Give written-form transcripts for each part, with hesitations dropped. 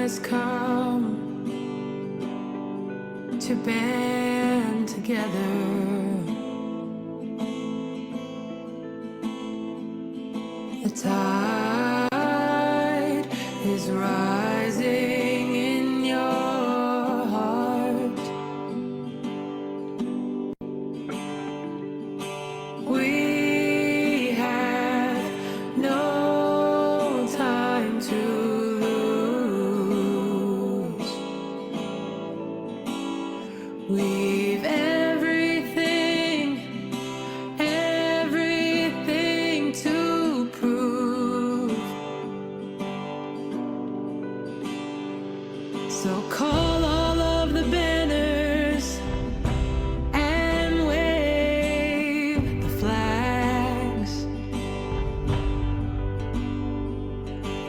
has come to band together. The tide is rising in your heart. We have no time to lose. We've everything to prove. So call all of the banners and wave the flags.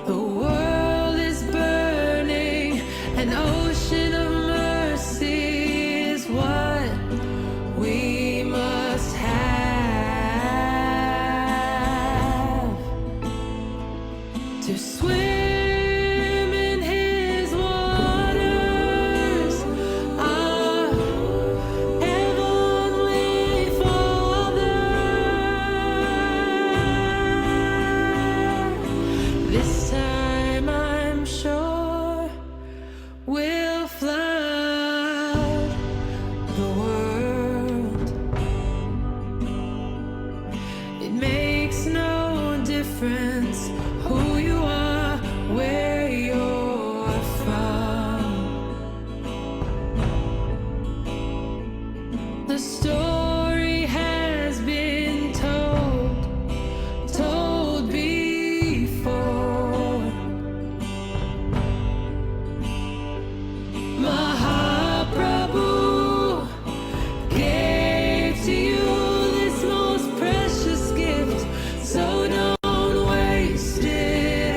The world is burning, an ocean of mercy is what we must have to swim in his waters. Our heavenly Father, this time I'm sure we'll flood the world. It makes no difference who you are, where you're from. The story has been told before. Mahaprabhu gave to you this most precious gift, so don't waste it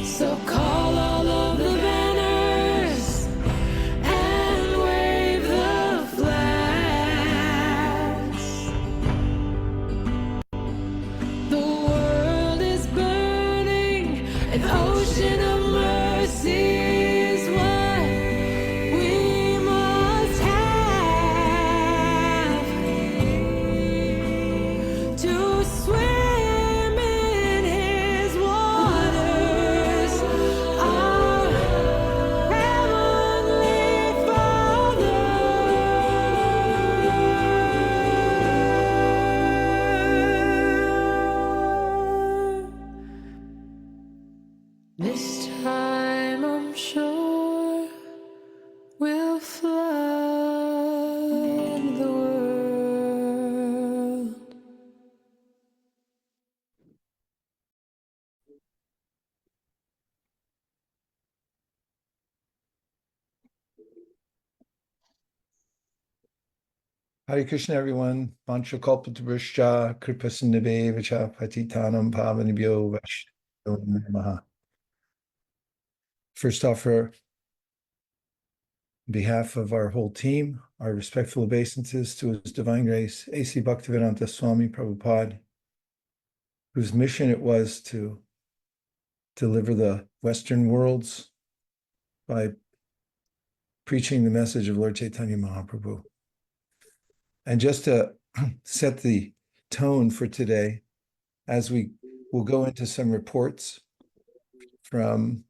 So call all of the banners and wave the flags. The world is burning, an ocean of mercy is what we must have to swim in his waters. Our heavenly Father, this time I'm sure we'll flood the world. Hare Krishna, everyone. Vanchakalpataruscha, Kripasindabevacha, Patitanam Pavanibhyo Vaishnavyo Namaha. First off, on behalf of our whole team, our respectful obeisances to His Divine Grace, A.C. Bhaktivedanta Swami Prabhupada, whose mission it was to deliver the Western worlds by preaching the message of Lord Chaitanya Mahaprabhu. And just to set the tone for today, as we will go into some reports from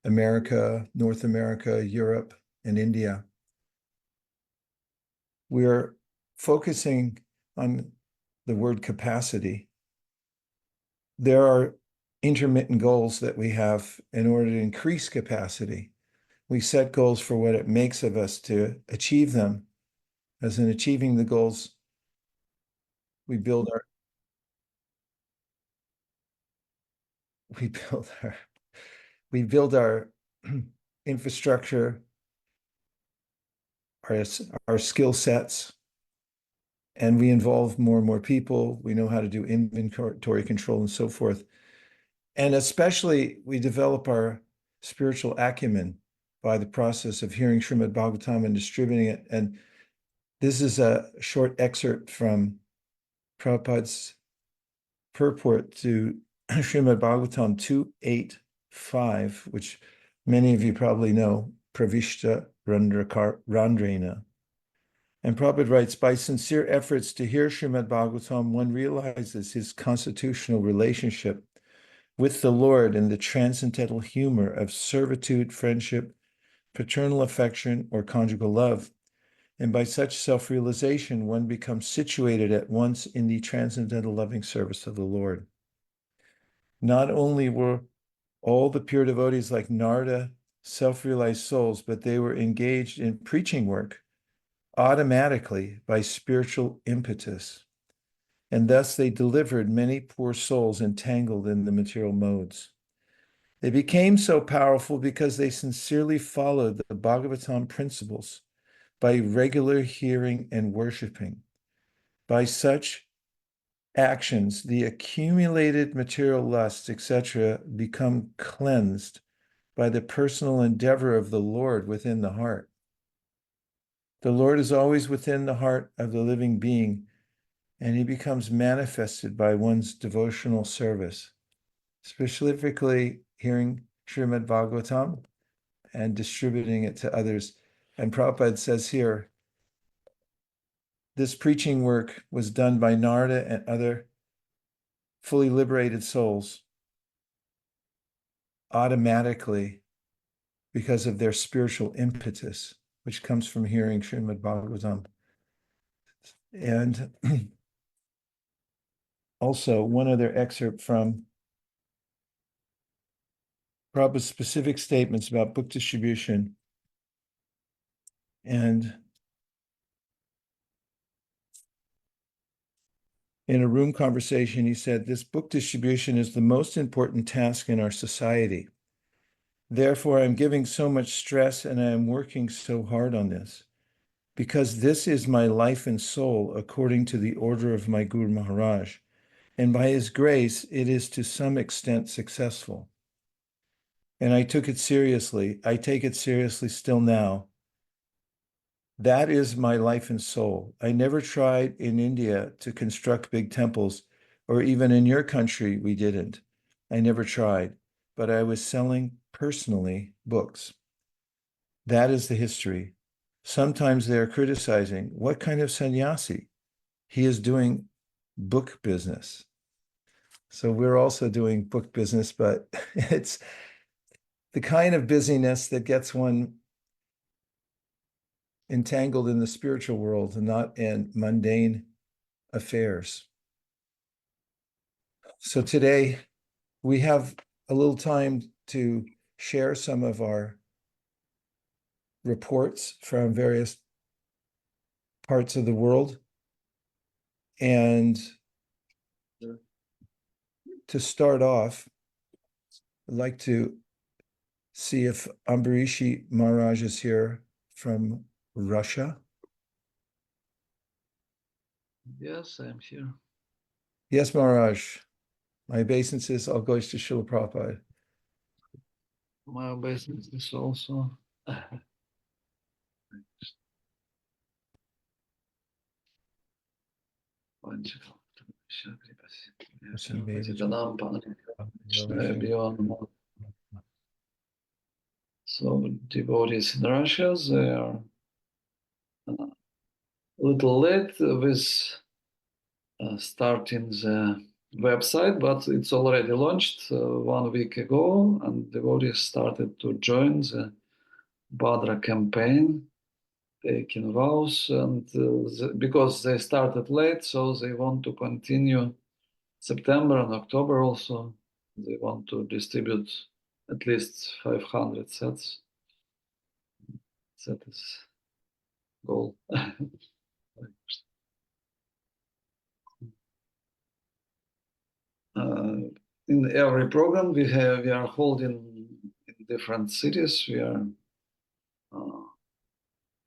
America, North America, Europe, and India, we're focusing on the word capacity. There are intermittent goals that we have in order to increase capacity. We set goals for what it makes of us to achieve them. As in achieving the goals, we build our infrastructure, our skill sets, and we involve more and more people. We know how to do inventory control and so forth. And especially we develop our spiritual acumen by the process of hearing Srimad Bhagavatam and distributing it. And this is a short excerpt from Prabhupada's purport to Srimad Bhagavatam 285, which many of you probably know, Pravishta Randrena. And Prabhupada writes, by sincere efforts to hear Srimad Bhagavatam, one realizes his constitutional relationship with the Lord in the transcendental humor of servitude, friendship, paternal affection, or conjugal love. And by such self-realization, one becomes situated at once in the transcendental loving service of the Lord. Not only were all the pure devotees like Narada self-realized souls, but they were engaged in preaching work automatically by spiritual impetus. And thus they delivered many poor souls entangled in the material modes. They became so powerful because they sincerely followed the Bhagavatam principles by regular hearing and worshiping. By such actions, the accumulated material lusts, etc., become cleansed by the personal endeavor of the Lord within the heart. The Lord is always within the heart of the living being, and he becomes manifested by one's devotional service, specifically hearing Srimad Bhagavatam and distributing it to others. And Prabhupada says here, this preaching work was done by Narada and other fully liberated souls automatically because of their spiritual impetus, which comes from hearing Srimad Bhagavatam. And also one other excerpt from Prabhupada's specific statements about book distribution. And in a room conversation, he said, this book distribution is the most important task in our society. Therefore, I'm giving so much stress and I am working so hard on this because this is my life and soul according to the order of my Guru Maharaj. And by his grace, it is to some extent successful. And I took it seriously. I take it seriously still now. That is my life and soul. I never tried in India to construct big temples, or even in your country, we didn't. I never tried, but I was selling personally books. That is the history. Sometimes they are criticizing, what kind of sannyasi? He is doing book business. So we're also doing book business, but it's the kind of busyness that gets one entangled in the spiritual world and not in mundane affairs. So today we have a little time to share some of our reports from various parts of the world. And to start off, I'd like to see if Ambarishi Maharaj is here from Russia. Yes, I'm here. Yes, Maharaj. My obeisances, all goes to Srila Prabhupada. My obeisance is also. So devotees in Russia, they are a little late with starting the website, but it's already launched 1 week ago, and devotees started to join the Bhadra campaign, taking vows, and because they started late, so they want to continue September and October also. They want to distribute at least 500 sets. That is goal. In every program we are holding in different cities. We are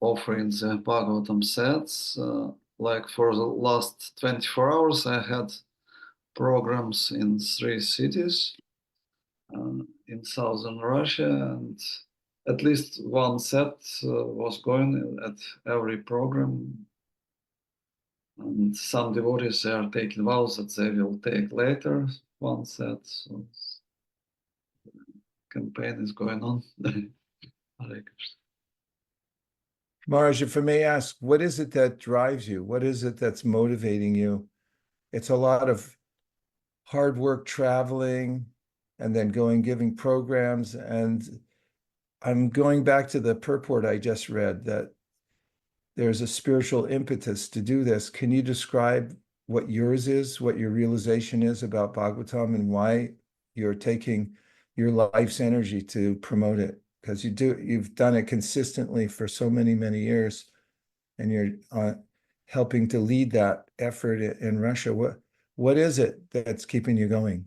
offering the Bhagavatam sets. Like for the last 24 hours, I had programs in 3 cities in southern Russia, and at least one set was going at every program. And some devotees are taking vows that they will take later one set. So campaign is going on. Hare Krishna. Maharaj, if I may ask, what is it that drives you? What is it that's motivating you? It's a lot of hard work traveling and then going, giving programs. And I'm going back to the purport I just read, that there's a spiritual impetus to do this. Can you describe what yours is, what your realization is about Bhagavatam, and why you're taking your life's energy to promote it? Because you've done it consistently for so many, many years, and you're helping to lead that effort in Russia. What is it that's keeping you going?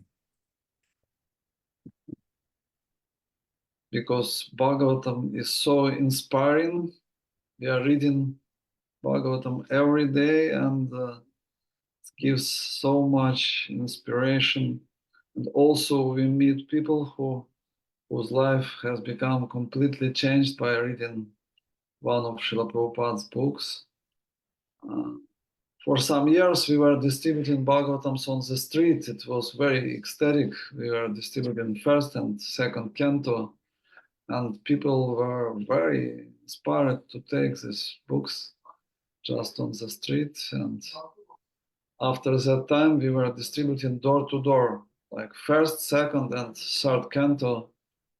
Because Bhagavatam is so inspiring. We are reading Bhagavatam every day, and it gives so much inspiration. And also we meet people whose life has become completely changed by reading one of Srila Prabhupada's books. For some years, we were distributing Bhagavatams on the street. It was very ecstatic. We were distributing first and second canto, and people were very inspired to take these books just on the street. And after that time, we were distributing door to door, like first, second, and third canto,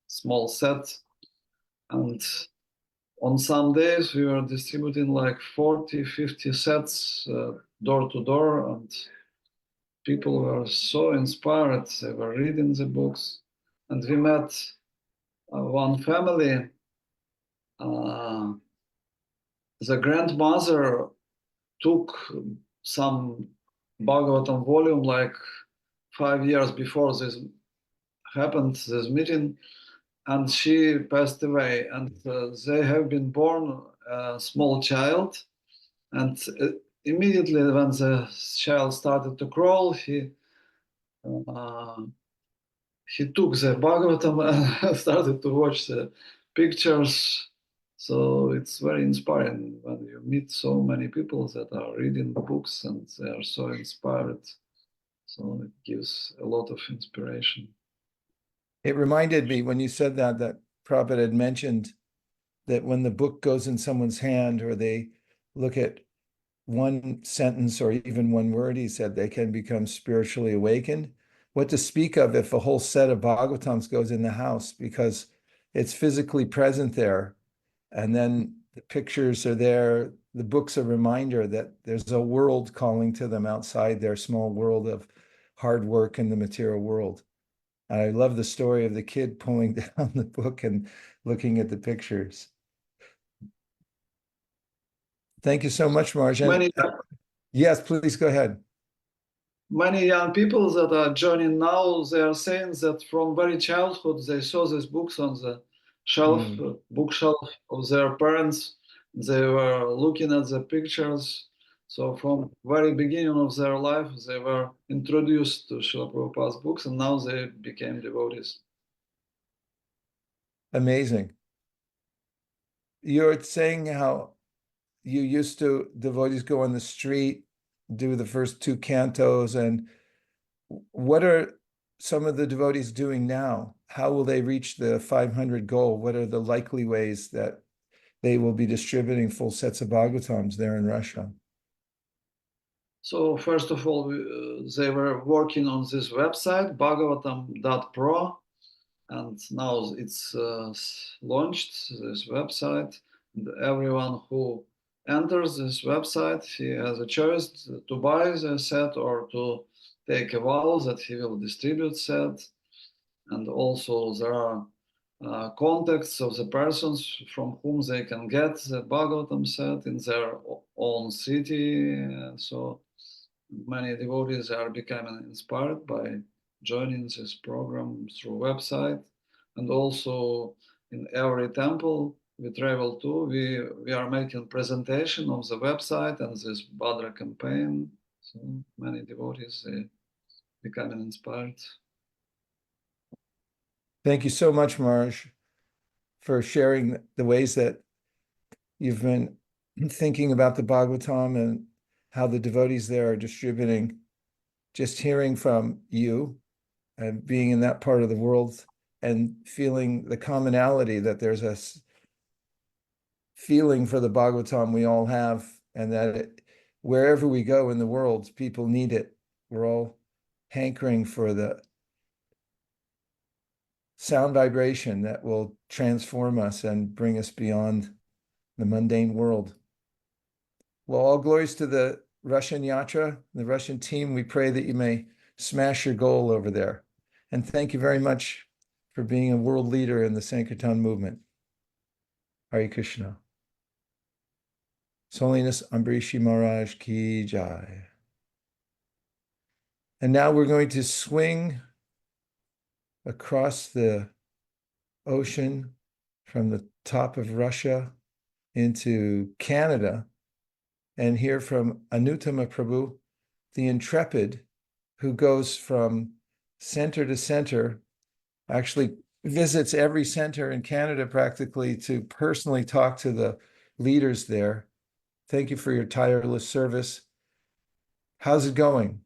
small set. And on some days, we were distributing like 40, 50 sets door to door, and people were so inspired. They were reading the books. And we met one family. The grandmother took some Bhagavatam volume like 5 years before this happened, this meeting, and she passed away. And they have been born a small child, and immediately when the child started to crawl, he took the Bhagavatam and started to watch the pictures. So it's very inspiring when you meet so many people that are reading the books and they are so inspired. So it gives a lot of inspiration. It reminded me when you said that Prabhupada had mentioned that when the book goes in someone's hand or they look at one sentence or even one word, he said they can become spiritually awakened. What to speak of if a whole set of Bhagavatams goes in the house, because it's physically present there. And then the pictures are there. The book's a reminder that there's a world calling to them outside their small world of hard work in the material world. And I love the story of the kid pulling down the book and looking at the pictures. Thank you so much, Marjan. Yes, please go ahead. Many young people that are joining now, they are saying that from very childhood, they saw these books on the shelf, bookshelf of their parents. They were looking at the pictures. So from very beginning of their life, they were introduced to Srila Prabhupada's books, and now they became devotees. Amazing. You're saying how you used to, devotees go on the street, do the first 2 cantos, and what are some of the devotees doing now? How will they reach the 500 goal? What are the likely ways that they will be distributing full sets of Bhagavatams there in Russia? So first of all, they were working on this website, bhagavatam.pro, and now it's launched, this website. And everyone who enters this website, he has a choice to buy the set or to take a vow that he will distribute set. And also there are contacts of the persons from whom they can get the Bhagavatam set in their own city. So many devotees are becoming inspired by joining this program through website. And also in every temple we travel to, we are making presentation of the website and this Bhadra campaign. So many devotees becoming inspired. Thank you so much, Marj, for sharing the ways that you've been thinking about the Bhagavatam and how the devotees there are distributing. Just hearing from you and being in that part of the world and feeling the commonality that there's a feeling for the Bhagavatam we all have, and that wherever we go in the world, people need it. We're all hankering for the sound vibration that will transform us and bring us beyond the mundane world. Well, all glories to the Russian Yatra, the Russian team. We pray that you may smash your goal over there. And thank you very much for being a world leader in the Sankirtan movement. Hare Krishna. His Holiness Ambrishi Maharaj Ki Jai. And now we're going to swing across the ocean from the top of Russia into Canada and hear from Anuttama Prabhu, the intrepid, who goes from center to center, actually visits every center in Canada practically to personally talk to the leaders there. Thank you for your tireless service. How's it going?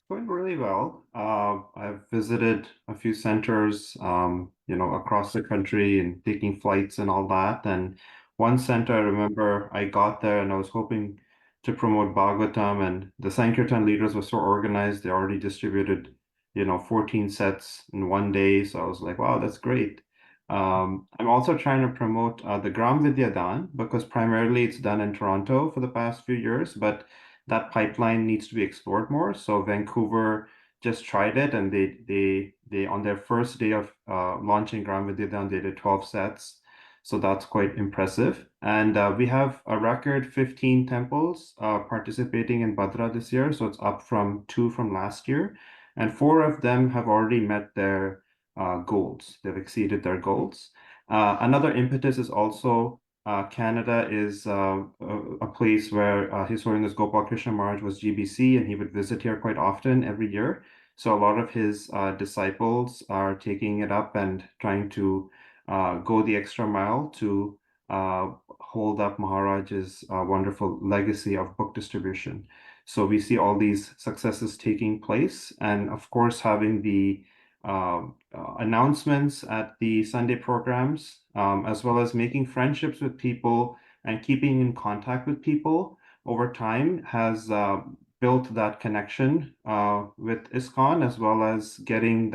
Going really well. I've visited a few centers, across the country and taking flights and all that. And one center, I remember I got there and I was hoping to promote Bhagavatam, and the Sankirtan leaders were so organized. They already distributed, 14 sets in one day. So I was like, wow, that's great. I'm also trying to promote the Gram Vidya Dan, because primarily it's done in Toronto for the past few years, but that pipeline needs to be explored more. So Vancouver just tried it, and they on their first day of launching Gram Vidyadan, they did 12 sets. So that's quite impressive. And we have a record 15 temples participating in Bhadra this year. So it's up from 2 from last year. And 4 of them have already met their goals. They've exceeded their goals. Another impetus is also Canada is a place where His Holiness Gopal Krishna Maharaj was GBC, and he would visit here quite often every year. So a lot of his disciples are taking it up and trying to go the extra mile to hold up Maharaj's wonderful legacy of book distribution. So we see all these successes taking place, and of course having the announcements at the Sunday programs, as well as making friendships with people and keeping in contact with people over time has built that connection with ISKCON, as well as getting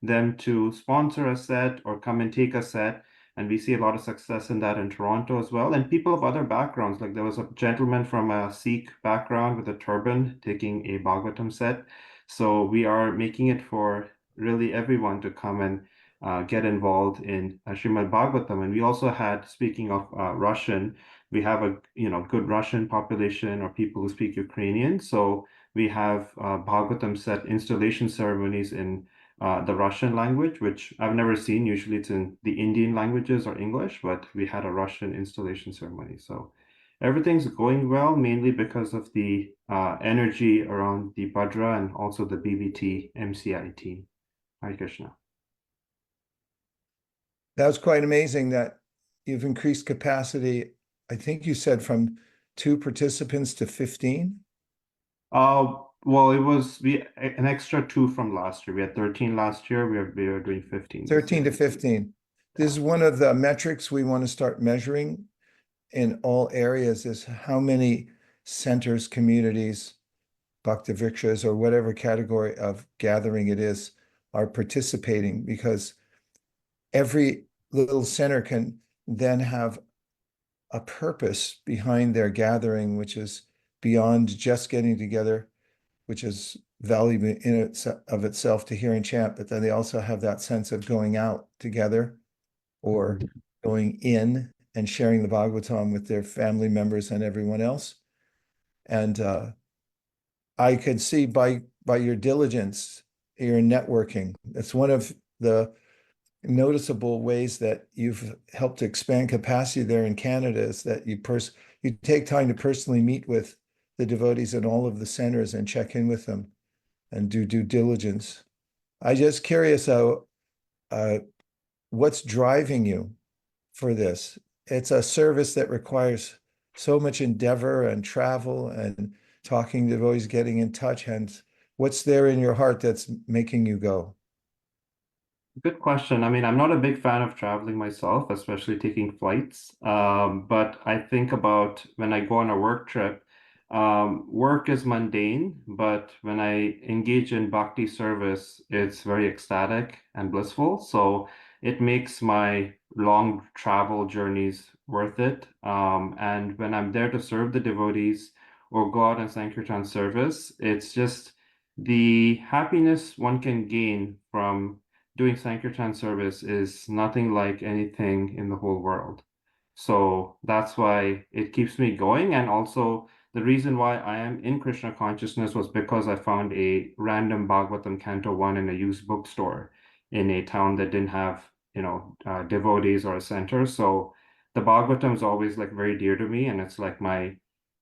them to sponsor a set or come and take a set. And we see a lot of success in that in Toronto as well. And people of other backgrounds, like there was a gentleman from a Sikh background with a turban taking a Bhagavatam set. So we are making it for really everyone to come and get involved in Srimad Bhagavatam. And we also had, speaking of Russian, we have a good Russian population or people who speak Ukrainian. So we have Bhagavatam set installation ceremonies in the Russian language, which I've never seen. Usually it's in the Indian languages or English, but we had a Russian installation ceremony. So everything's going well, mainly because of the energy around the Bhadra and also the BBT MCI team. Hare Krishna. That was quite amazing that you've increased capacity. I think you said from 2 participants to 15. Well, it was an extra 2 from last year. We had 13 last year. We are doing 15. 13 to 15. This is one of the metrics we want to start measuring in all areas, is how many centers, communities, Bhakti Vrikshas, or whatever category of gathering it is, are participating, because every little center can then have a purpose behind their gathering, which is beyond just getting together, which is valuable in of itself to hear and chant, but then they also have that sense of going out together or going in and sharing the Bhagavatam with their family members and everyone else. And I could see by your diligence, your networking, it's one of the noticeable ways that you've helped to expand capacity there in Canada is that you take time to personally meet with the devotees in all of the centers and check in with them and do due diligence. I just curious what's driving you for this? It's a service that requires so much endeavor and travel and talking to devotees, getting in touch. And what's there in your heart that's making you go? Good question. I mean, I'm not a big fan of traveling myself, especially taking flights. But I think about when I go on a work trip, work is mundane, but when I engage in bhakti service, it's very ecstatic and blissful. So it makes my long travel journeys worth it. And when I'm there to serve the devotees or go out and Sankirtan service, it's just the happiness one can gain from doing Sankirtan service is nothing like anything in the whole world. So that's why it keeps me going. And also, the reason why I am in Krishna consciousness was because I found a random Bhagavatam Canto 1 in a used bookstore in a town that didn't have, devotees or a center. So the Bhagavatam is always like very dear to me, and it's like my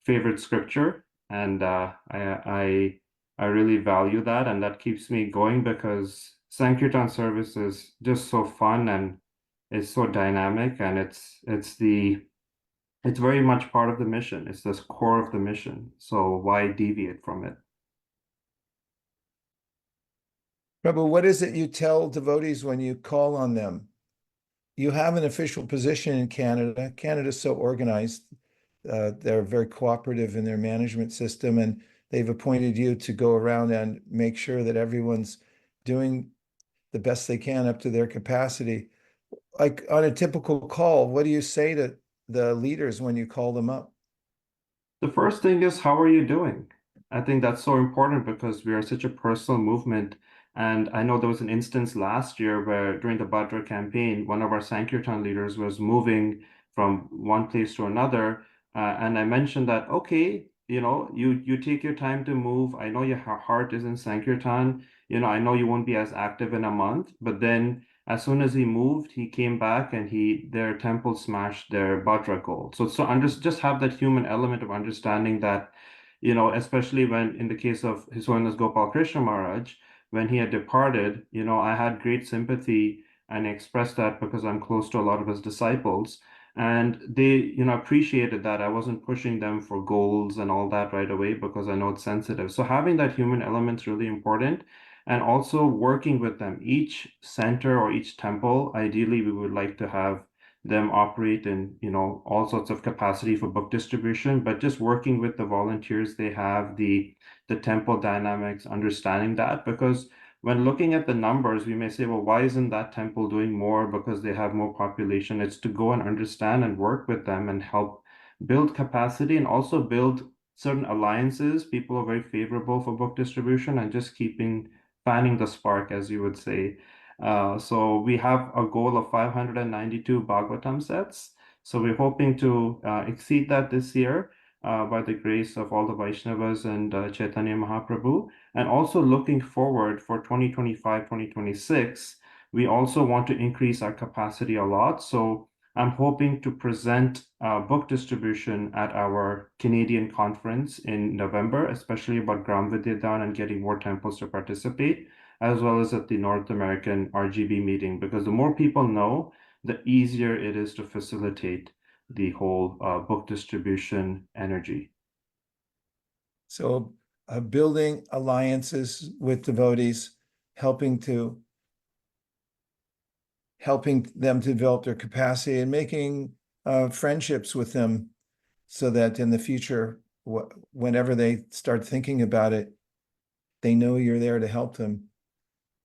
favorite scripture. And I really value that, and that keeps me going because Sankirtan service is just so fun and it's so dynamic, and it's very much part of the mission. It's the core of the mission. So why deviate from it? Prabhu, what is it you tell devotees when you call on them? You have an official position in Canada. Canada's so organized. They're very cooperative in their management system, and they've appointed you to go around and make sure that everyone's doing the best they can up to their capacity. Like on a typical call, what do you say to the leaders when you call them up? The first thing is, how are you doing? I think that's so important because we are such a personal movement. And I know there was an instance last year where during the Bhadra campaign, one of our Sankirtan leaders was moving from one place to another. And I mentioned that, okay, you take your time to move. I know your heart is in Sankirtan. I know you won't be as active in a month, but then as soon as he moved, he came back and their temple smashed their Bhadra goal. So just have that human element of understanding that, especially when in the case of His Holiness Gopal Krishna Maharaj, when he had departed, I had great sympathy and I expressed that because I'm close to a lot of his disciples. And they, appreciated that I wasn't pushing them for goals and all that right away because I know it's sensitive. So having that human element is really important. And also working with them. Each center or each temple, ideally, we would like to have them operate in, all sorts of capacity for book distribution, but just working with the volunteers they have, the temple dynamics, understanding that, because when looking at the numbers, we may say, well, why isn't that temple doing more? Because they have more population. It's to go and understand and work with them and help build capacity and also build certain alliances. People are very favorable for book distribution and just fanning the spark, as you would say. So we have a goal of 592 Bhagavatam sets. So we're hoping to exceed that this year by the grace of all the Vaishnavas and Chaitanya Mahaprabhu. And also looking forward for 2025, 2026, we also want to increase our capacity a lot. So I'm hoping to present book distribution at our Canadian conference in November, especially about Gram Vidyadan and getting more temples to participate, as well as at the North American RGB meeting, because the more people know, the easier it is to facilitate the whole book distribution energy. So building alliances with devotees, helping them to develop their capacity and making friendships with them so that in the future, whenever they start thinking about it, they know you're there to help them.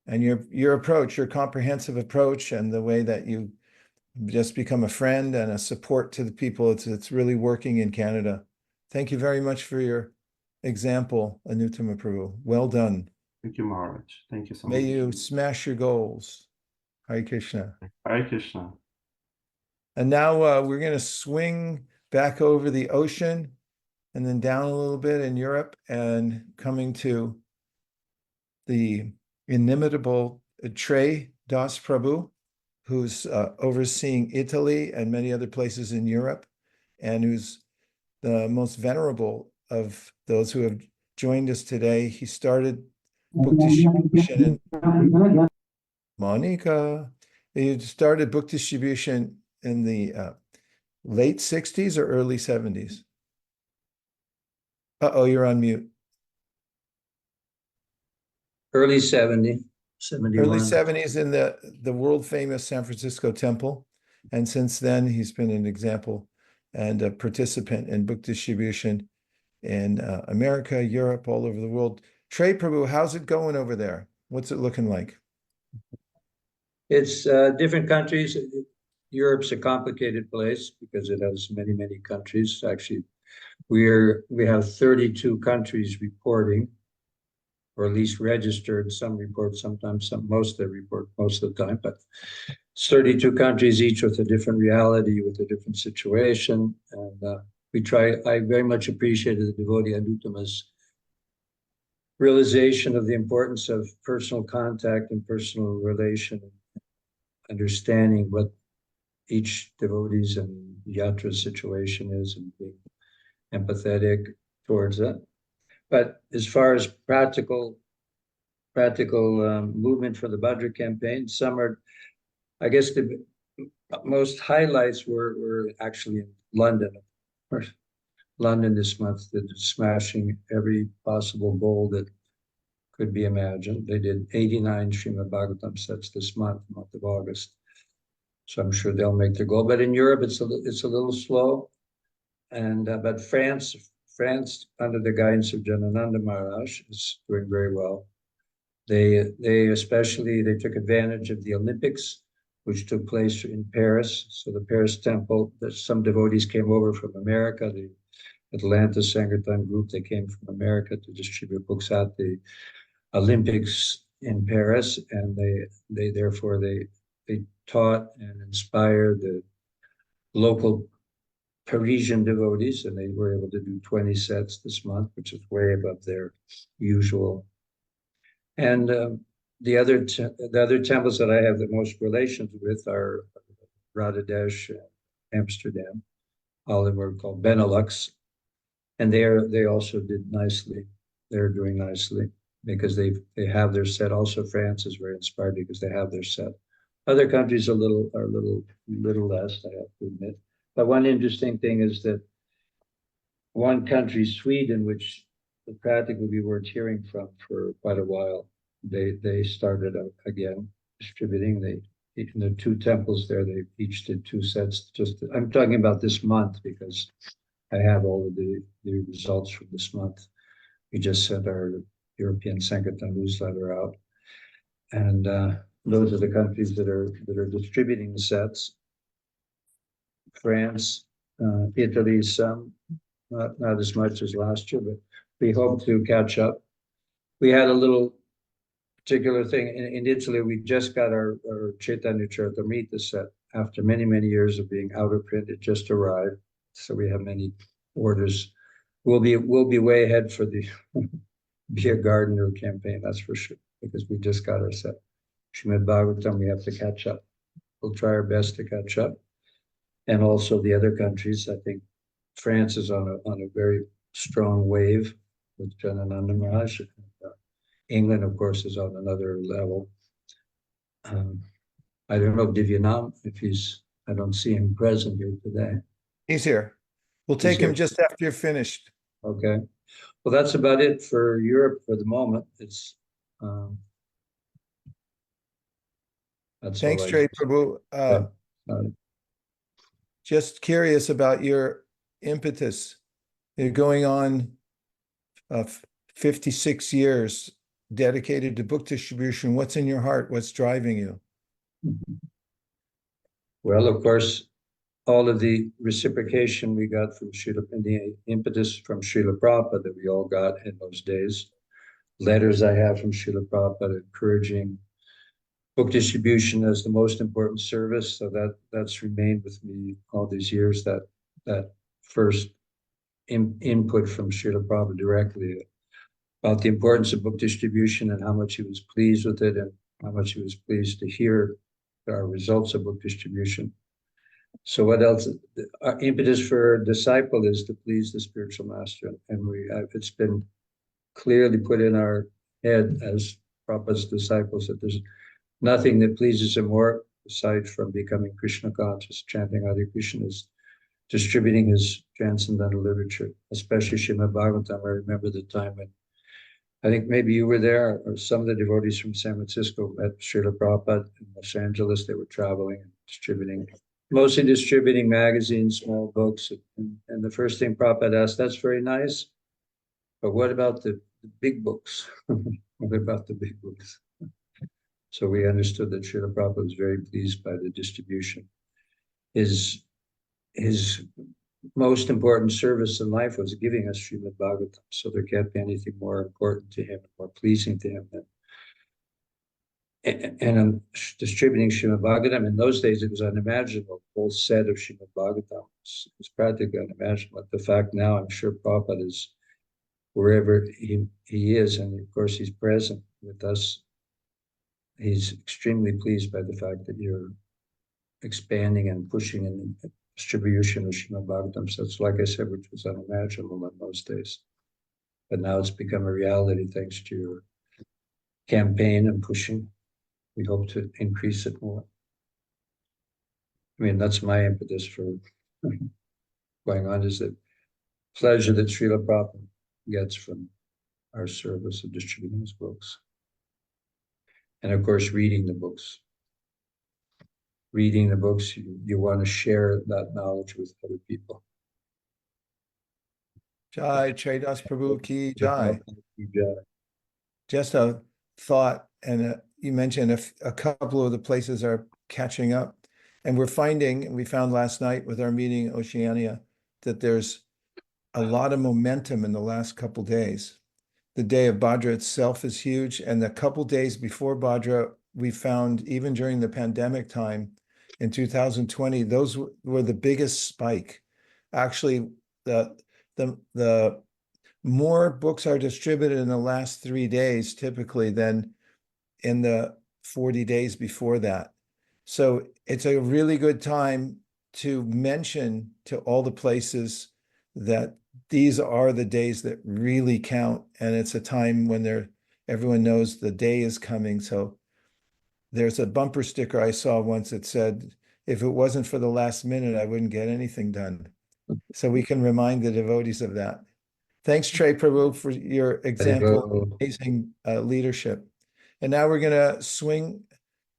And your approach, your comprehensive approach, and the way that you just become a friend and a support to the people, it's really working in Canada. Thank you very much for your example, Anuttama Prabhu. Well done. Thank you, Maharaj. Thank you so May much. you smash your goals. Hare Krishna. Hare Krishna. And now we're going to swing back over the ocean and then down a little bit in Europe and coming to the inimitable Trey Das Prabhu. who's overseeing Italy and many other places in Europe, and who's the most venerable of those who have joined us today. He started book distribution in Monica. He started book distribution in the late 60s or early 70s. Uh-oh, you're on mute. Early 70, 71. Early 70s in the world famous San Francisco Temple. And since then, he's been an example and a participant in book distribution in America, Europe, all over the world. Trey Prabhu, how's it going over there? What's it looking like? It's different countries. Europe's a complicated place because it has many, many countries. Actually, we have 32 countries reporting, or at least registered. Some report sometimes, most they report most of the time, but it's 32 countries, each with a different reality, with a different situation. And I very much appreciated the devotee Anutama's realization of the importance of personal contact and personal relation, understanding what each devotee's and yatra's situation is and being empathetic towards it. But as far as practical movement for the Bhadra campaign, some are, I guess the most highlights were actually in London. London this month did smashing every possible goal that could be imagined. They did 89 Srimad Bhagavatam sets this month of August. So I'm sure they'll make their goal. But in Europe, it's a little slow. And but France under the guidance of Janananda Maharaj is doing very well. They took advantage of the Olympics, which took place in Paris. So the Paris temple, some devotees came over from America. The Atlanta Sankirtan group, they came from America to distribute books at the Olympics in Paris, and they therefore taught and inspired the local Parisian devotees, and they were able to do 20 sets this month, which is way above their usual. And the other temples that I have the most relations with are Radhadesh, Amsterdam, all of them are called Benelux, and they also did nicely. They're doing nicely because they have their set. Also, France is very inspired because they have their set. Other countries are a little less, I have to admit. But one interesting thing is that one country, Sweden, which practically we weren't hearing from for quite a while, they started up again distributing. The two temples there, they each did 2 sets. I'm talking about this month because I have all of the results from this month. We just sent our European Sankirtan newsletter out, and those are the countries that are distributing the sets. France, Italy, some, not as much as last year, but we hope to catch up. We had a little particular thing in Italy. We just got our Chaitanya Charitamrita set after many, many years of being out of print. It just arrived, so we have many orders. We'll be way ahead for the Be a Gardener campaign, that's for sure, because we just got our set. Srimad Bhagavatam, we have to catch up. We'll try our best to catch up. And also the other countries, I think France is on a very strong wave with Janananda Maharaj. England, of course, is on another level. I don't know Divyanam, I don't see him present here today. He's here. We'll take him just after you're finished. Okay. Well, that's about it for Europe for the moment. It's that's Thanks, all Trey Prabhu. Just curious about your impetus. You're going on 56 years dedicated to book distribution. What's in your heart? What's driving you? Well, of course, all of the reciprocation we got from Srila, and the impetus from Srila Prabhupada that we all got in those days. Letters I have from Srila Prabhupada encouraging book distribution as the most important service. So that's remained with me all these years, that first input from Srila Prabhupada directly about the importance of book distribution and how much he was pleased with it and how much he was pleased to hear our results of book distribution. So what else? Our impetus for disciple is to please the spiritual master, and it's been clearly put in our head as Prabhupada's disciples that there's nothing that pleases him more, aside from becoming Krishna conscious, chanting Hare Krishna, is distributing his transcendental literature, especially Srimad Bhagavatam. I remember the time when, I think maybe you were there, or some of the devotees from San Francisco met Srila Prabhupada in Los Angeles. They were traveling and distributing, mostly distributing magazines, small books. And the first thing Prabhupada asked, that's very nice, but what about the big books? What about the big books? So we understood that Srila Prabhupada was very pleased by the distribution. His most important service in life was giving us Srimad Bhagavatam. So there can't be anything more important to him, more pleasing to him than and distributing Srimad Bhagavatam. In those days, it was unimaginable. The whole set of Srimad Bhagavatam was practically unimaginable. The fact now, I'm sure Prabhupada is wherever he is, and of course he's present with us. He's extremely pleased by the fact that you're expanding and pushing in the distribution of Srimad Bhagavatam. So it's like I said, which was unimaginable in those days. But now it's become a reality thanks to your campaign and pushing. We hope to increase it more. I mean, that's my impetus for going on, is the pleasure that Srila Prabhupada gets from our service of distributing his books. And of course, reading the books. Reading the books, you want to share that knowledge with other people. Jai, Traidas Prabhu ki Jai. Jai. Just a thought, and you mentioned a couple of the places are catching up. And we found last night with our meeting in Oceania, that there's a lot of momentum in the last couple days. The day of Bhadra itself is huge. And the couple days before Bhadra, we found, even during the pandemic time in 2020, those were the biggest spike. Actually, the more books are distributed in the last 3 days typically than in the 40 days before that. So it's a really good time to mention to all the places that these are the days that really count. And it's a time when everyone knows the day is coming. So there's a bumper sticker I saw once that said, if it wasn't for the last minute, I wouldn't get anything done. So we can remind the devotees of that. Thanks, Trey Prabhu, for your example of amazing leadership. And now we're going to swing,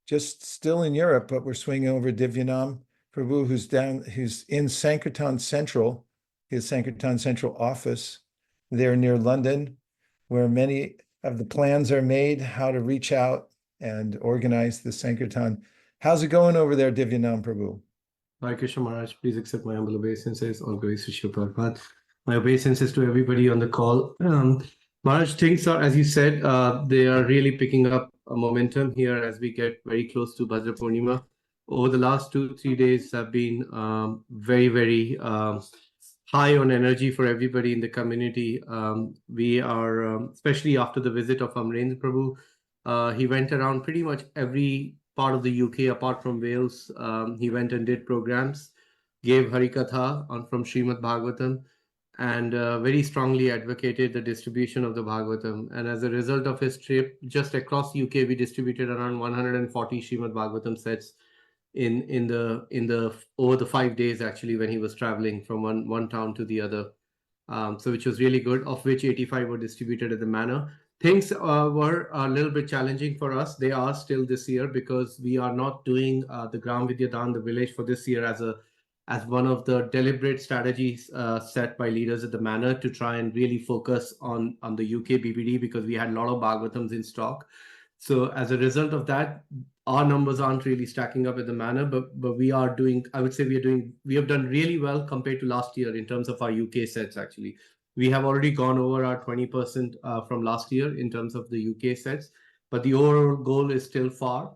just still in Europe, but we're swinging over Divyanam Prabhu, who's in Sankirtan Central, his Sankirtan Central office there near London, where many of the plans are made, how to reach out and organize the Sankirtan. How's it going over there, Divyanam Prabhu? Hare Krishna Maharaj, please accept my humble obeisances. All glories to Srila Prabhupada. My obeisances to everybody on the call. Maharaj, things are, as you said, they are really picking up a momentum here as we get very close to Bhadra Purnima. Over the last 2-3 days have been very, very high on energy for everybody in the community. We are, especially after the visit of Amrendra Prabhu, he went around pretty much every part of the UK apart from Wales. He went and did programs, gave Harikatha from Srimad Bhagavatam, and very strongly advocated the distribution of the Bhagavatam. And as a result of his trip, just across the UK, we distributed around 140 Srimad Bhagavatam sets over the 5 days actually, when he was traveling from one town to the other. So which was really good, of which 85 were distributed at the manor. Things were a little bit challenging for us. They are still this year, because we are not doing the Gram Vidya Dan, the village, for this year as one of the deliberate strategies set by leaders at the manor to try and really focus on the UK BBD, because we had a lot of Bhagavatams in stock. So as a result of that, our numbers aren't really stacking up at the manor, but we are doing, I would say we have done really well compared to last year in terms of our UK sets actually. We have already gone over our 20% from last year in terms of the UK sets, but the overall goal is still far.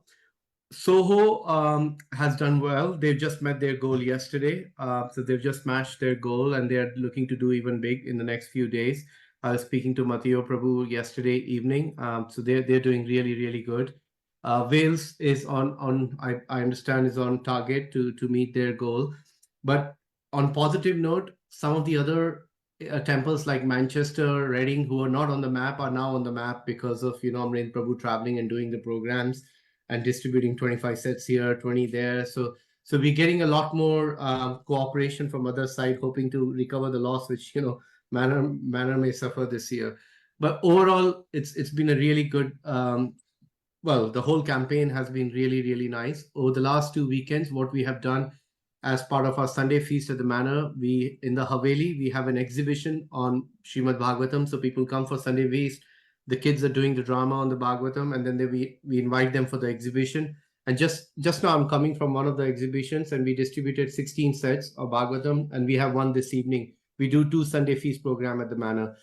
Soho has done well. They've just met their goal yesterday. So they've just smashed their goal, and they're looking to do even big in the next few days. I was speaking to Mathieu Prabhu yesterday evening. So they're doing really, really good. Wales is I understand is on target to meet their goal. But on positive note, some of the other temples like Manchester, Reading, who are not on the map, are now on the map because of Amrin Prabhu traveling and doing the programs and distributing 25 sets here, 20 there. So we're getting a lot more cooperation from other side, hoping to recover the loss which Manor may suffer this year. But overall, it's been a really good. Well, the whole campaign has been really, really nice. Over the last 2 weekends, what we have done as part of our Sunday feast at the Manor, in the Haveli, we have an exhibition on Srimad Bhagavatam. So people come for Sunday feast. The kids are doing the drama on the Bhagavatam, and then we invite them for the exhibition. And just now, I'm coming from one of the exhibitions, and we distributed 16 sets of Bhagavatam, and we have one this evening. We do 2 Sunday feast program at the Manor.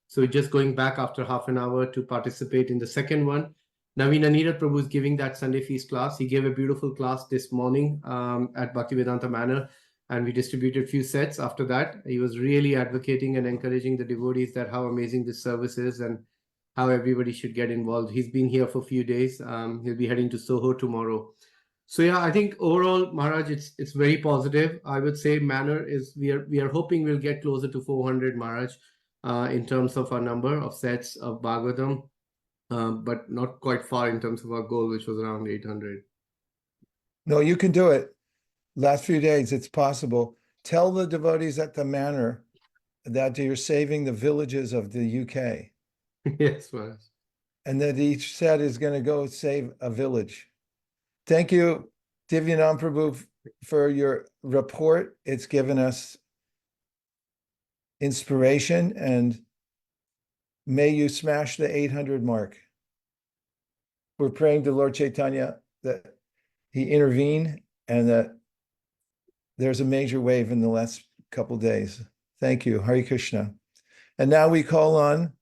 So just going back after half an hour to participate in the second one. Naveen Anirudh Prabhu is giving that Sunday feast class. He gave a beautiful class this morning at Bhaktivedanta Manor, and we distributed a few sets after that. He was really advocating and encouraging the devotees that how amazing this service is and how everybody should get involved. He's been here for a few days. He'll be heading to Soho tomorrow. So yeah, I think overall, Maharaj, it's very positive. I would say Manor is, we are hoping we'll get closer to 400, Maharaj, in terms of our number of sets of Bhagavatam. But not quite far in terms of our goal, which was around 800. No, you can do it. Last few days, it's possible. Tell the devotees at the Manor that you're saving the villages of the UK. Yes, Maharaj. And that each set is going to go save a village. Thank you, Divyanam Prabhu, for your report. It's given us inspiration, and may you smash the 800 mark. We're praying to Lord Chaitanya that he intervene and that there's a major wave in the last couple days. Thank you. Hare Krishna. And now we call on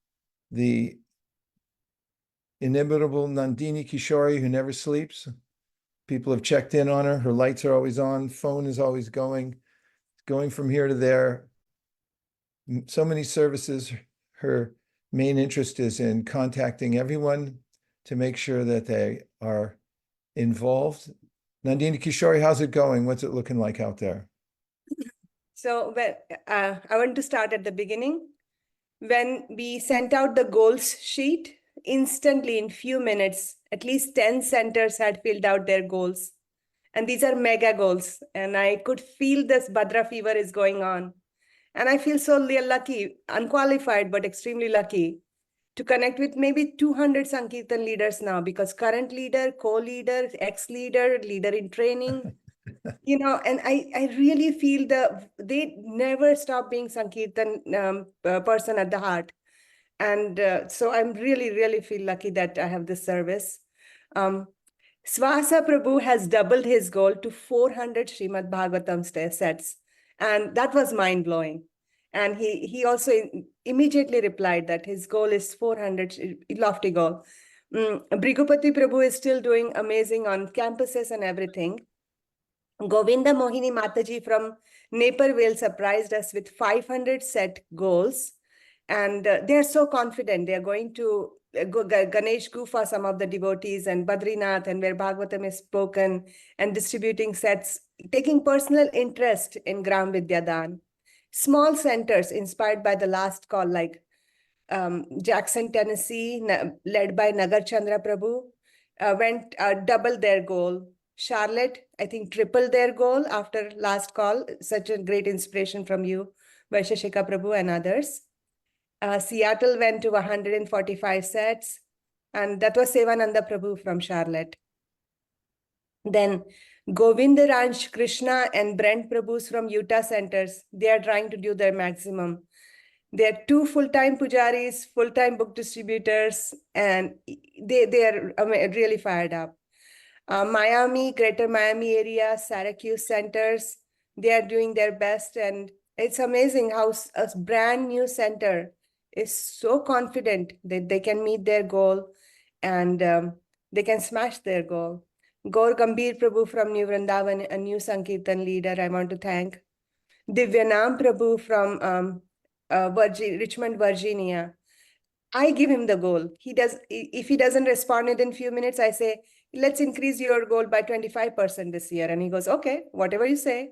the inimitable Nandini Kishori, who never sleeps. People have checked in on her. Her lights are always on. Phone is always going from here to there. So many services. Her main interest is in contacting everyone to make sure that they are involved. Nandini Kishori, how's it going? What's it looking like out there? So I want to start at the beginning. When we sent out the goals sheet, instantly in few minutes, at least 10 centers had filled out their goals. And these are mega goals. And I could feel this Bhadra fever is going on. And I feel so lucky, unqualified, but extremely lucky to connect with maybe 200 Sankirtan leaders now, because current leader, co-leader, ex-leader, leader in training, and I really feel they never stop being Sankirtan person at the heart. And so I'm really feel lucky that I have this service. Swasa Prabhu has doubled his goal to 400 Srimad Bhagavatam sets. And that was mind-blowing. And he also immediately replied that his goal is 400, lofty goal. Brigupati Prabhu is still doing amazing on campuses and everything. Govinda Mohini Mataji from Naperville surprised us with 500 set goals. And they are so confident. They are going to Ganesh Gufa, some of the devotees, and Badrinath, and where Bhagavatam is spoken, and distributing sets, taking personal interest in Gram Vidyadan. Small centers inspired by the last call, like Jackson, Tennessee, led by Nagar Chandra Prabhu, went double their goal. Charlotte, I think, tripled their goal after last call. Such a great inspiration from you, Vaiśeṣika Prabhu and others. Seattle went to 145 sets, and that was Sevananda Prabhu from Charlotte. Then Govindaransh, Krishna, and Brent Prabhus from Utah centers, they are trying to do their maximum. They are 2 full-time pujaris, full-time book distributors, and they are really fired up. Miami, Greater Miami area, Syracuse centers, they are doing their best. And it's amazing how a brand new center is so confident that they can meet their goal and they can smash their goal. Gaur Gambhir Prabhu from New Vrindavan, a new Sankirtan leader, I want to thank. Divyanam Prabhu from Richmond, Virginia. I give him the goal. If he doesn't respond within a few minutes, I say, let's increase your goal by 25% this year. And he goes, okay, whatever you say.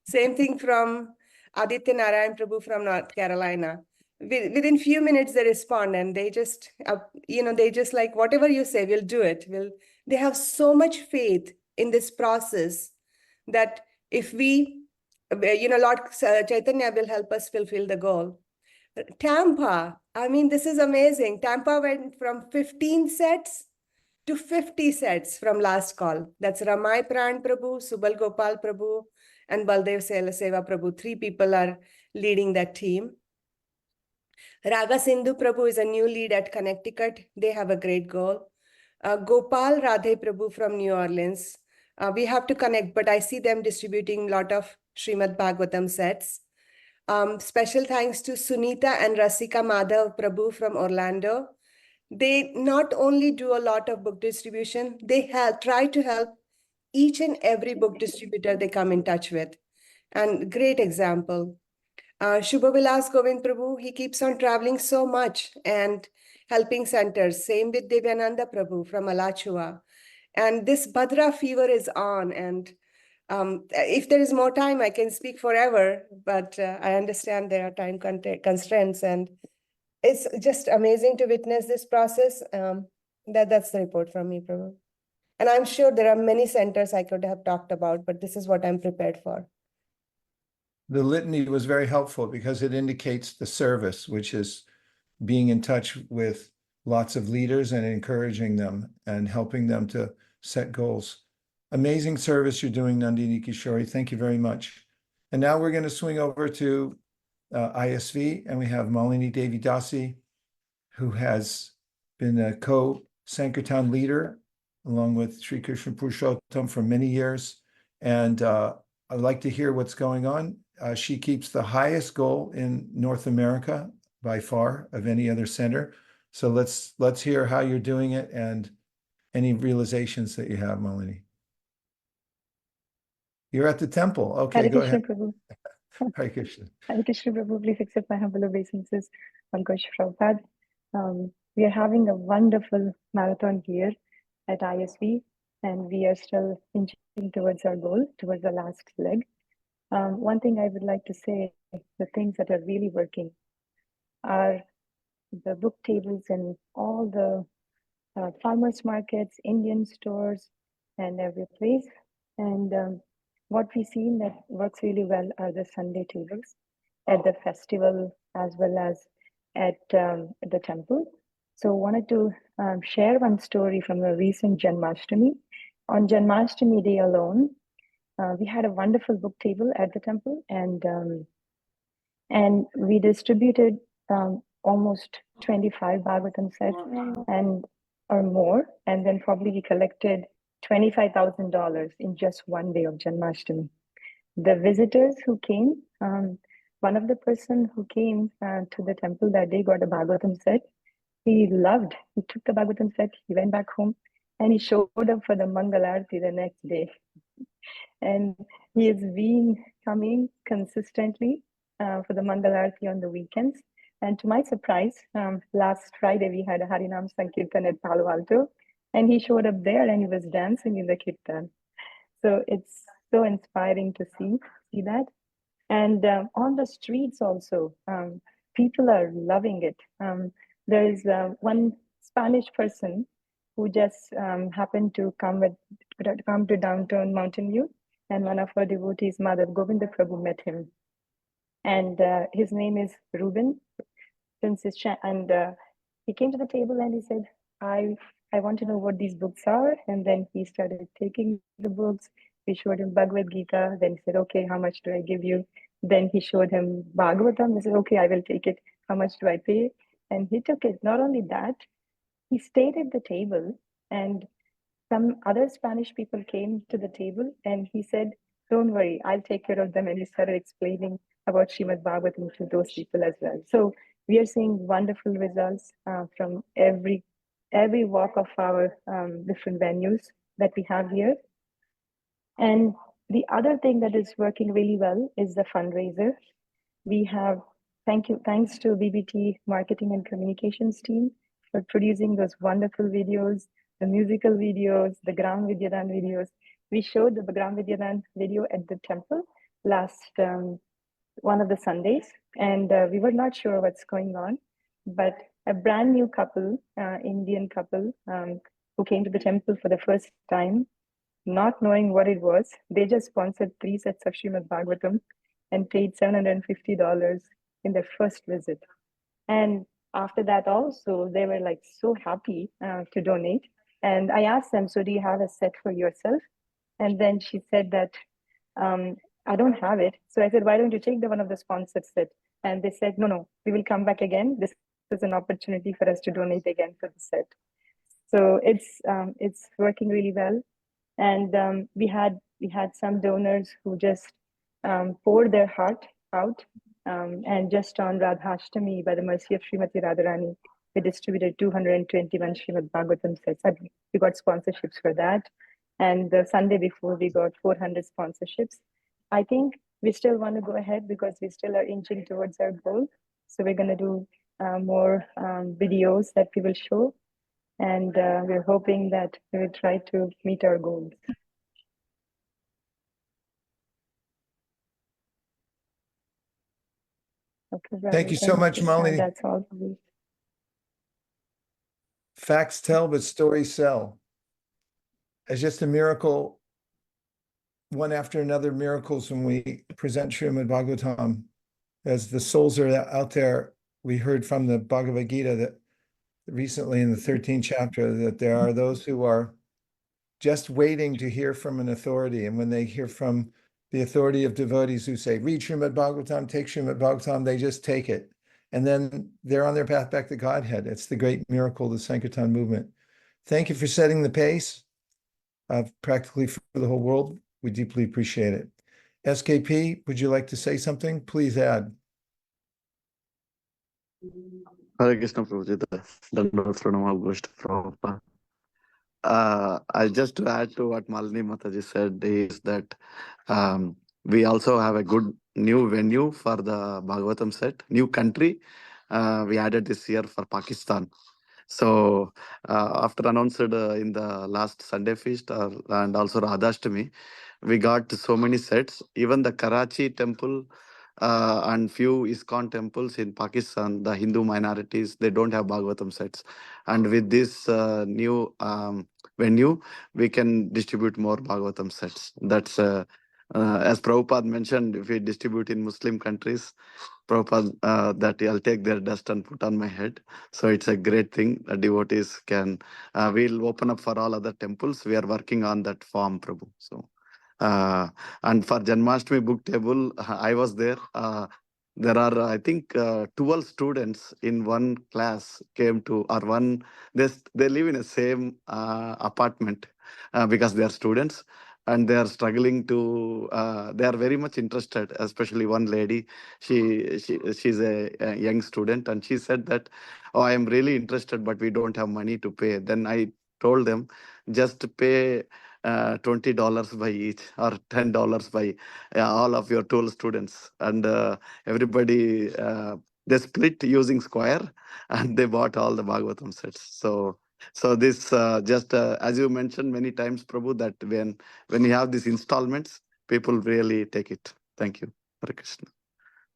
Same thing from Aditya Narayan Prabhu from North Carolina. Within few minutes, they respond and they just, they just like, whatever you say, we'll do it. They have so much faith in this process that if Lord Chaitanya will help us fulfill the goal. Tampa, I mean, this is amazing. Tampa went from 15 sets to 50 sets from last call. That's Ramai Pran Prabhu, Subal Gopal Prabhu, and Baldev Seva Prabhu. 3 people are leading that team. Raga Sindhu Prabhu is a new lead at Connecticut. They have a great goal. Gopal Radhe Prabhu from New Orleans. We have to connect, but I see them distributing a lot of Srimad Bhagavatam sets. Special thanks to Sunita and Rasika Madhav Prabhu from Orlando. They not only do a lot of book distribution, they try to help each and every book distributor they come in touch with. And great example. Shubha Vilas Govind Prabhu, he keeps on traveling so much and helping centers. Same with Devyananda Prabhu from Alachua. And this Bhadra fever is on. And if there is more time, I can speak forever, but I understand there are time constraints. And it's just amazing to witness this process. That's the report from me, Prabhu. And I'm sure there are many centers I could have talked about, but this is what I'm prepared for. The litany was very helpful because it indicates the service, which is being in touch with lots of leaders and encouraging them and helping them to set goals. Amazing service you're doing, Nandini Kishori. Thank you very much. And now we're going to swing over to ISV, and we have Malini Devi Dasi, who has been a co-Sankirtan leader along with Sri Krishna Purushottam for many years. And I'd like to hear what's going on. She keeps the highest goal in North America by far of any other center. So let's hear how you're doing it and any realizations that you have, Malini. You're at the temple. Okay, Hare go Krishna, ahead. Prabhu. Hare Krishna. Hare Krishna, Prabhu. Please accept my humble obeisances. Pankaj Prabhupada. We are having a wonderful marathon here at ISV, and we are still inching towards our goal, towards the last leg. One thing I would like to say, the things that are really working are the book tables and all the farmers markets, Indian stores, and every place. And what we've seen that works really well are the Sunday tables at the festival as well as at the temple. So wanted to share one story from a recent Janmashtami. On Janmashtami day alone, we had a wonderful book table at the temple, and we distributed almost 25 Bhagavatam sets or more, and then probably we collected $25,000 in just one day of Janmashtami. The visitors who came, one of the person who came to the temple that day got a Bhagavatam set. He took the Bhagavatam set, he went back home, and he showed up for the Mangalarti the next day. And he has been coming consistently for the Mangalarti on the weekends. And to my surprise, last Friday we had a Harinam Sankirtan at Palo Alto, and he showed up there and he was dancing in the kirtan. So it's so inspiring to see that. And on the streets also, people are loving it. There is one Spanish person who just happened to come to downtown Mountain View, and one of our devotees, Madhav Govinda Prabhu, met him. And his name is Ruben. And he came to the table and he said, I want to know what these books are. And then he started taking the books. We showed him Bhagavad Gita. Then he said, okay, how much do I give you? Then he showed him Bhagavatam. He said, okay, I will take it. How much do I pay? And he took it. Not only that, he stayed at the table, and some other Spanish people came to the table and he said, don't worry, I'll take care of them. And he started explaining about Srimad Bhagavatam to those people as well. So we are seeing wonderful results from every walk of our different venues that we have here. And the other thing that is working really well is the fundraiser. We have, thanks to BBT marketing and communications team for producing those wonderful videos the musical videos, the Gram Vidyadan videos. We showed the Gram Vidyadan video at the temple last one of the Sundays, and we were not sure what's going on, but a brand new couple, Indian couple, who came to the temple for the first time, not knowing what it was, they just sponsored 3 sets of Srimad Bhagavatam and paid $750 in their first visit. And after that also, they were like so happy to donate. And I asked them, so do you have a set for yourself? And then she said that, I don't have it. So I said, why don't you take the one of the sponsored set? And they said, no, we will come back again. This is an opportunity for us to donate again for the set. So it's working really well. And we had some donors who just poured their heart out. And just on Radhashtami, by the mercy of Srimati Radharani, we distributed 221 Srimad Bhagavatam sets. We got sponsorships for that. And the Sunday before, we got 400 sponsorships. I think we still want to go ahead because we still are inching towards our goal. So we're going to do more videos that we will show. And we're hoping that we will try to meet our goals. Okay, Thank you so much, Molly. That's all for me. Facts tell, but stories sell. It's just a miracle, one after another miracles when we present Srimad Bhagavatam. As the souls are out there, we heard from the Bhagavad Gita that recently in the 13th chapter that there are those who are just waiting to hear from an authority. And when they hear from the authority of devotees who say, read Srimad Bhagavatam, take Srimad Bhagavatam, they just take it. And then they're on their path back to Godhead. It's the great miracle of the Sankirtan movement. Thank you for setting the pace practically for the whole world. We deeply appreciate it. SKP, would you like to say something? Please add. Hare Krishna Prabhuji, Dandavat Pranamah Ghost Prabhupada. I just to add to what Malini Mataji said is that we also have a good new venue for the Bhagavatam set, new country. We added this year for Pakistan. So after announced in the last Sunday feast and also Radhashtami, we got so many sets. Even the Karachi temple and few ISKCON temples in Pakistan, the Hindu minorities, they don't have Bhagavatam sets. And with this new venue, we can distribute more Bhagavatam sets. That's as Prabhupada mentioned, if we distribute in Muslim countries, Prabhupada, that I'll take their dust and put on my head. So it's a great thing. The devotees can, we'll open up for all other temples. We are working on that form, Prabhu. So, and for Janmashtami book table, I was there. There are, I think, 12 students in one class came to, or one, they live in the same apartment because they are students. And they are struggling to, they are very much interested, especially one lady, she's a young student, and she said that, oh, I am really interested, but we don't have money to pay. Then I told them, just pay $20 by each or $10 by all of your 12 students. And everybody, they split using Square, and they bought all the Bhagavatam sets. So this just as you mentioned many times, Prabhu, that when you have these installments, people really take it. Thank you. Hare Krishna.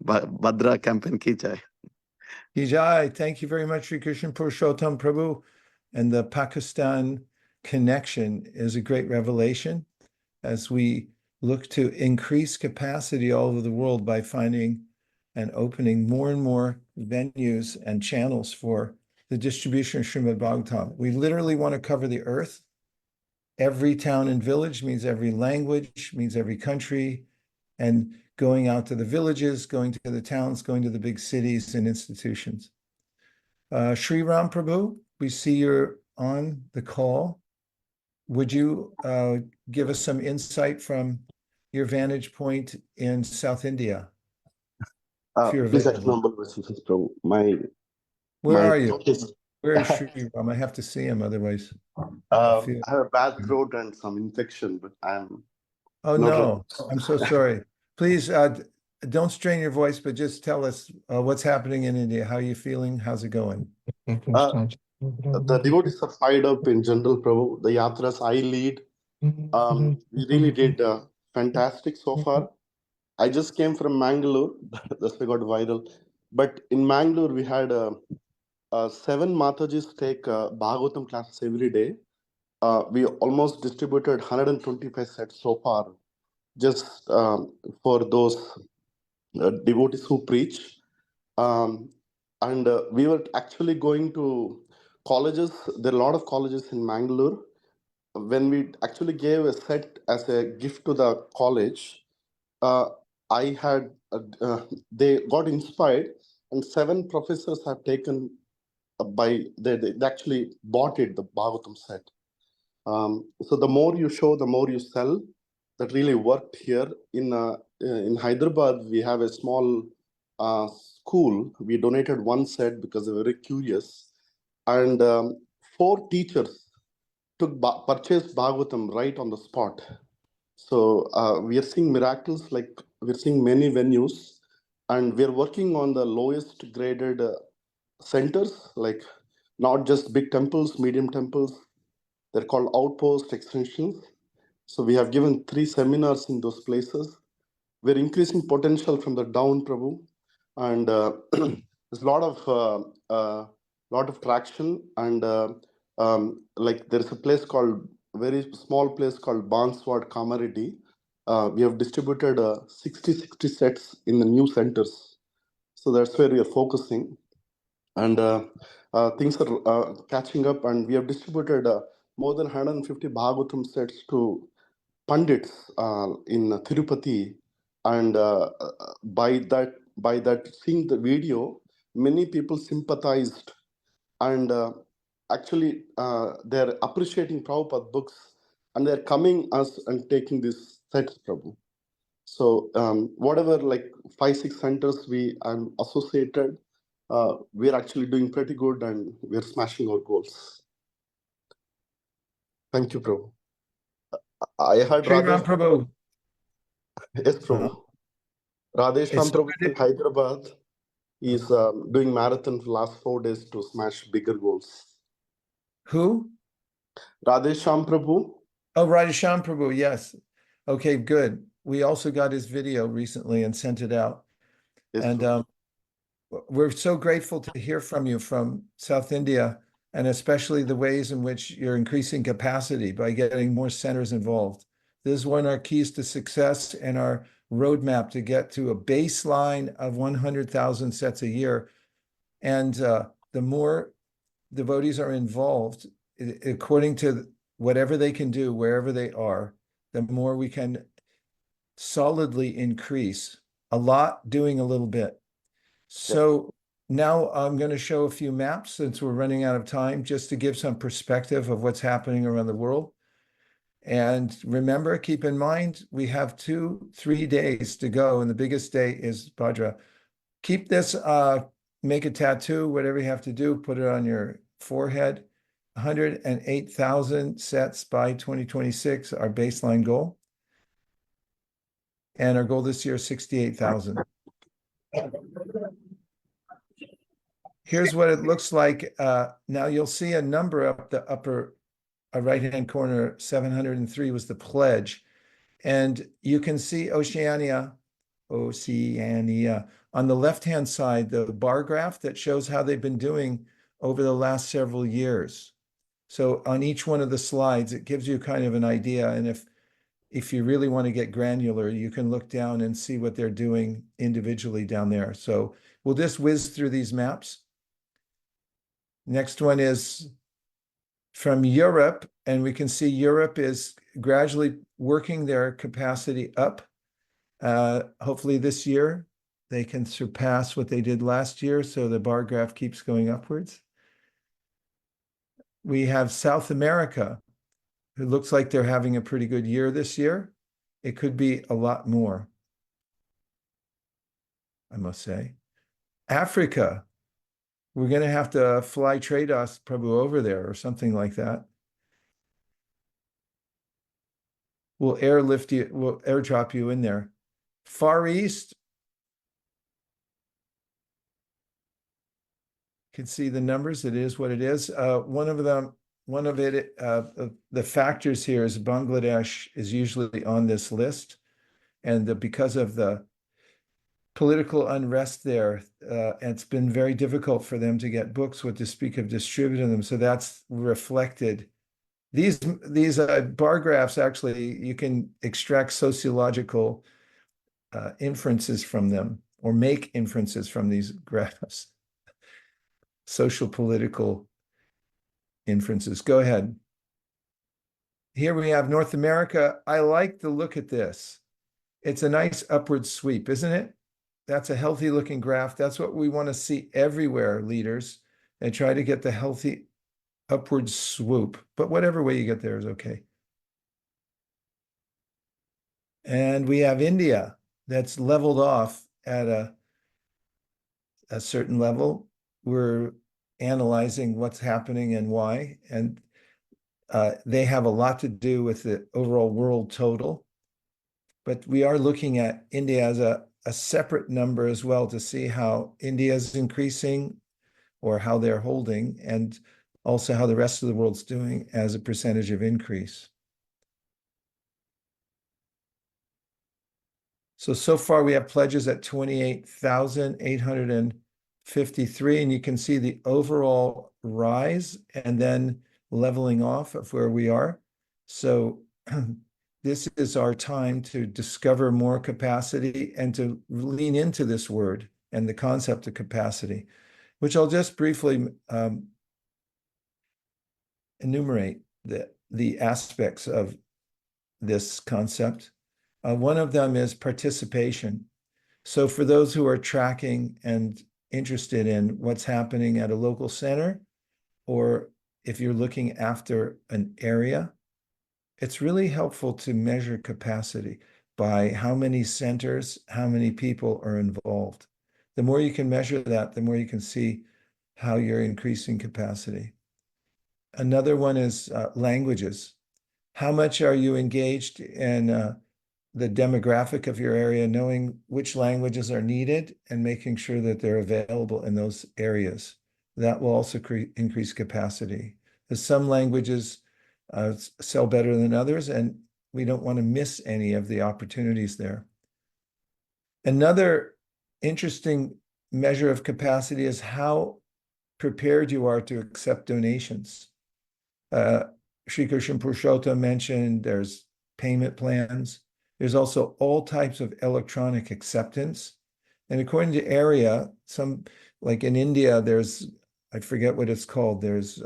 Bhadra campaign ki jai. Ki jai. Thank you very much, Sri Krishna Purushottam Prabhu. And the Pakistan connection is a great revelation as we look to increase capacity all over the world by finding and opening more and more venues and channels for the distribution of Srimad Bhagavatam. We literally want to cover the earth. Every town and village means every language, means every country, and going out to the villages, going to the towns, going to the big cities and institutions. Sri Ram Prabhu, we see you're on the call. Would you give us some insight from your vantage point in South India? Please acknowledge Vaiśeṣika, Prabhu. Where are you? Where is Sri Ram? I have to see him, otherwise. I have a bad throat and some infection, but I'm. Oh no, I'm so sorry. Please don't strain your voice, but just tell us what's happening in India. How are you feeling? How's it going? The devotees are fired up in general, Prabhu. The yatras I lead, we really did fantastic so far. I just came from Mangalore. That's why I got viral. But in Mangalore, we had 7 Matajis take Bhagavatam classes every day. We almost distributed 125 sets so far, just for those devotees who preach. And we were actually going to colleges. There are a lot of colleges in Mangalore. When we actually gave a set as a gift to the college, uh, I had they got inspired, and 7 professors have taken they actually bought it, the Bhagavatam set. So the more you show, the more you sell. That really worked here in Hyderabad. We have a small school. We donated 1 set because they were very curious, and 4 teachers purchased Bhagavatam right on the spot. So we are seeing miracles, like we're seeing many venues, and we're working on the lowest graded centers, like not just big temples, medium temples. They're called outpost extensions. So we have given 3 seminars in those places. We're increasing potential from the down, Prabhu, and there's a lot of traction. And like there's a place called, very small place called Banswad Kamaredi. We have distributed 60 sets in the new centers. So that's where we are focusing. And things are catching up, and we have distributed more than 150 Bhagavatam sets to Pandits in Tirupati. And by that, seeing the video, many people sympathized, and actually they're appreciating Prabhupada books, and they're coming us and taking these sets, Prabhu. So whatever, like 5-6 centers I'm associated, we're actually doing pretty good, and we're smashing our goals. Thank you, Prabhu. I heard Sri Ram Rajesh. Prabhu. Yes, Prabhu. Radhesh It's Ram so Prabhu good in Hyderabad is doing marathon for last 4 days to smash bigger goals. Who? Radhesh Ram Prabhu. Oh, Radhesham Prabhu, yes. Okay, good. We also got his video recently and sent it out. Yes, And Prabhu. we're so grateful to hear from you from South India, and especially the ways in which you're increasing capacity by getting more centers involved. This is one of our keys to success and our roadmap to get to a baseline of 100,000 sets a year. And the more devotees are involved, according to whatever they can do, wherever they are, the more we can solidly increase. A lot doing a little bit. So now I'm going to show a few maps since we're running out of time, just to give some perspective of what's happening around the world. And remember, keep in mind, we have 2-3 days to go, and the biggest day is Bhadra. Keep this, make a tattoo, whatever you have to do, put it on your forehead. 108,000 sets by 2026, our baseline goal. And our goal this year is 68,000. Here's what it looks like. Now you'll see a number up the upper right-hand corner. 703 was the pledge. And you can see Oceania on the left-hand side, the bar graph that shows how they've been doing over the last several years. So on each one of the slides, it gives you kind of an idea. And if you really want to get granular, you can look down and see what they're doing individually down there. So we'll just whiz through these maps. Next one is from Europe, and we can see Europe is gradually working their capacity up. Hopefully this year they can surpass what they did last year, so the bar graph keeps going upwards. We have South America. It looks like they're having a pretty good year this year. It could be a lot more, I must say. Africa, we're going to have to fly Trados Prabhu over there or something like that. We'll airlift you, we'll airdrop you in there. Far East. can see the numbers. It is what it is. The factors here is Bangladesh is usually on this list. And because of the political unrest there, it's been very difficult for them to get books, what to speak of distributing them. So that's reflected. These bar graphs, actually, you can extract sociological inferences from them or make inferences from these graphs. Social political inferences. Go ahead. Here we have North America. I like the look at this. It's a nice upward sweep, isn't it? That's a healthy looking graph. That's what we want to see everywhere, leaders, and try to get the healthy upward swoop. But whatever way you get there is okay. And we have India that's leveled off at a certain level. We're analyzing what's happening and why. And they have a lot to do with the overall world total. But we are looking at India as a separate number as well to see how India is increasing or how they're holding, and also how the rest of the world's doing as a percentage of increase. So far we have pledges at 28,853, and you can see the overall rise and then leveling off of where we are. So this is our time to discover more capacity and to lean into this word and the concept of capacity, which I'll just briefly enumerate the aspects of this concept. One of them is participation. So for those who are tracking and interested in what's happening at a local center, or if you're looking after an area, it's really helpful to measure capacity by how many centers, how many people are involved. The more you can measure that, the more you can see how you're increasing capacity. Another one is languages. How much are you engaged in the demographic of your area, knowing which languages are needed and making sure that they're available in those areas? That will also increase capacity. There's some languages sell better than others, and we don't want to miss any of the opportunities there. Another interesting measure of capacity is how prepared you are to accept donations. Sri Krishna Purushottam mentioned there's payment plans. There's also all types of electronic acceptance. And according to area, like in India, there's, I forget what it's called, there's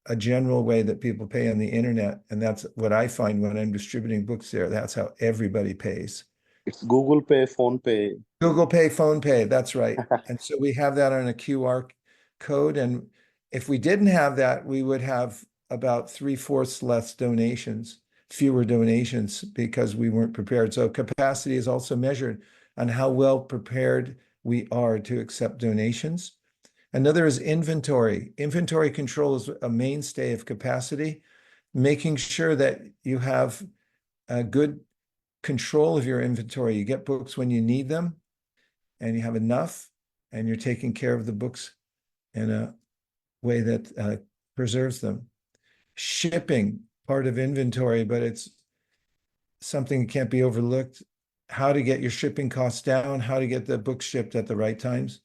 a general way that people pay on the internet. And that's what I find when I'm distributing books there. That's how everybody pays. It's Google Pay, Phone Pay. Google Pay, Phone Pay, that's right. And so we have that on a QR code. And if we didn't have that, we would have about 3/4 less donations, fewer donations, because we weren't prepared. So capacity is also measured on how well prepared we are to accept donations. Another is inventory. Inventory control is a mainstay of capacity, making sure that you have a good control of your inventory. You get books when you need them, and you have enough, and you're taking care of the books in a way that preserves them. Shipping, part of inventory, but it's something that can't be overlooked. How to get your shipping costs down, how to get the books shipped at the right times.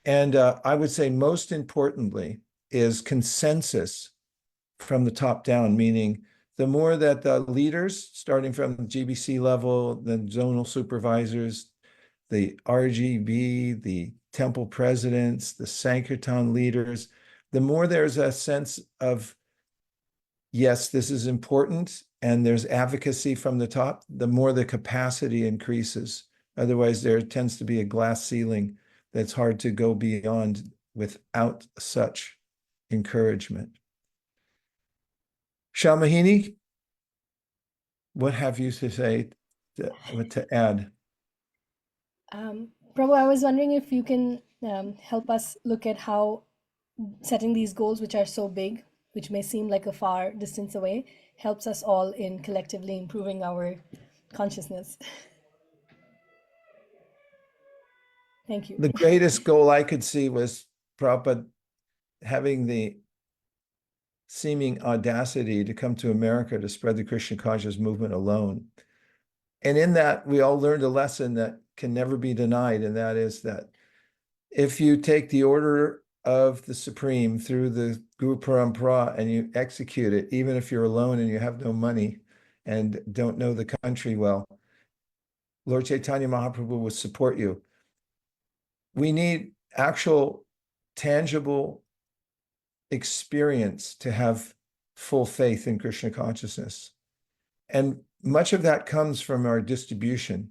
And I would say most importantly is consensus from the top down, meaning the more that the leaders, starting from the GBC level, the zonal supervisors, the RGB, the temple presidents, the Sankirtan leaders, the more there's a sense of, yes, this is important, and there's advocacy from the top, the more the capacity increases. Otherwise, there tends to be a glass ceiling that's hard to go beyond without such encouragement. Shamahini, what have you to say to add? Prabhu, I was wondering if you can help us look at how setting these goals, which are so big, which may seem like a far distance away, helps us all in collectively improving our consciousness. Thank you. The greatest goal I could see was Prabhupada having the seeming audacity to come to America to spread the Krishna conscious movement alone. And in that, we all learned a lesson that can never be denied, and that is that if you take the order of the Supreme through the Guru Parampara and you execute it, even if you're alone and you have no money and don't know the country well, Lord Chaitanya Mahaprabhu will support you. We need actual, tangible experience to have full faith in Krishna consciousness. And much of that comes from our distribution.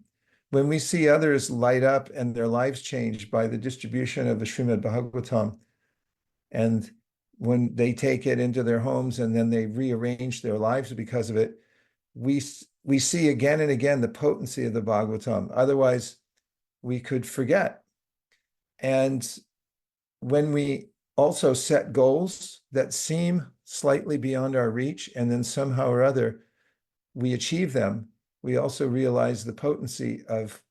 When we see others light up and their lives change by the distribution of the Srimad Bhagavatam, and when they take it into their homes and then they rearrange their lives because of it, we see again and again the potency of the Bhagavatam. Otherwise, we could forget. And when we also set goals that seem slightly beyond our reach, and then somehow or other we achieve them, we also realize the potency of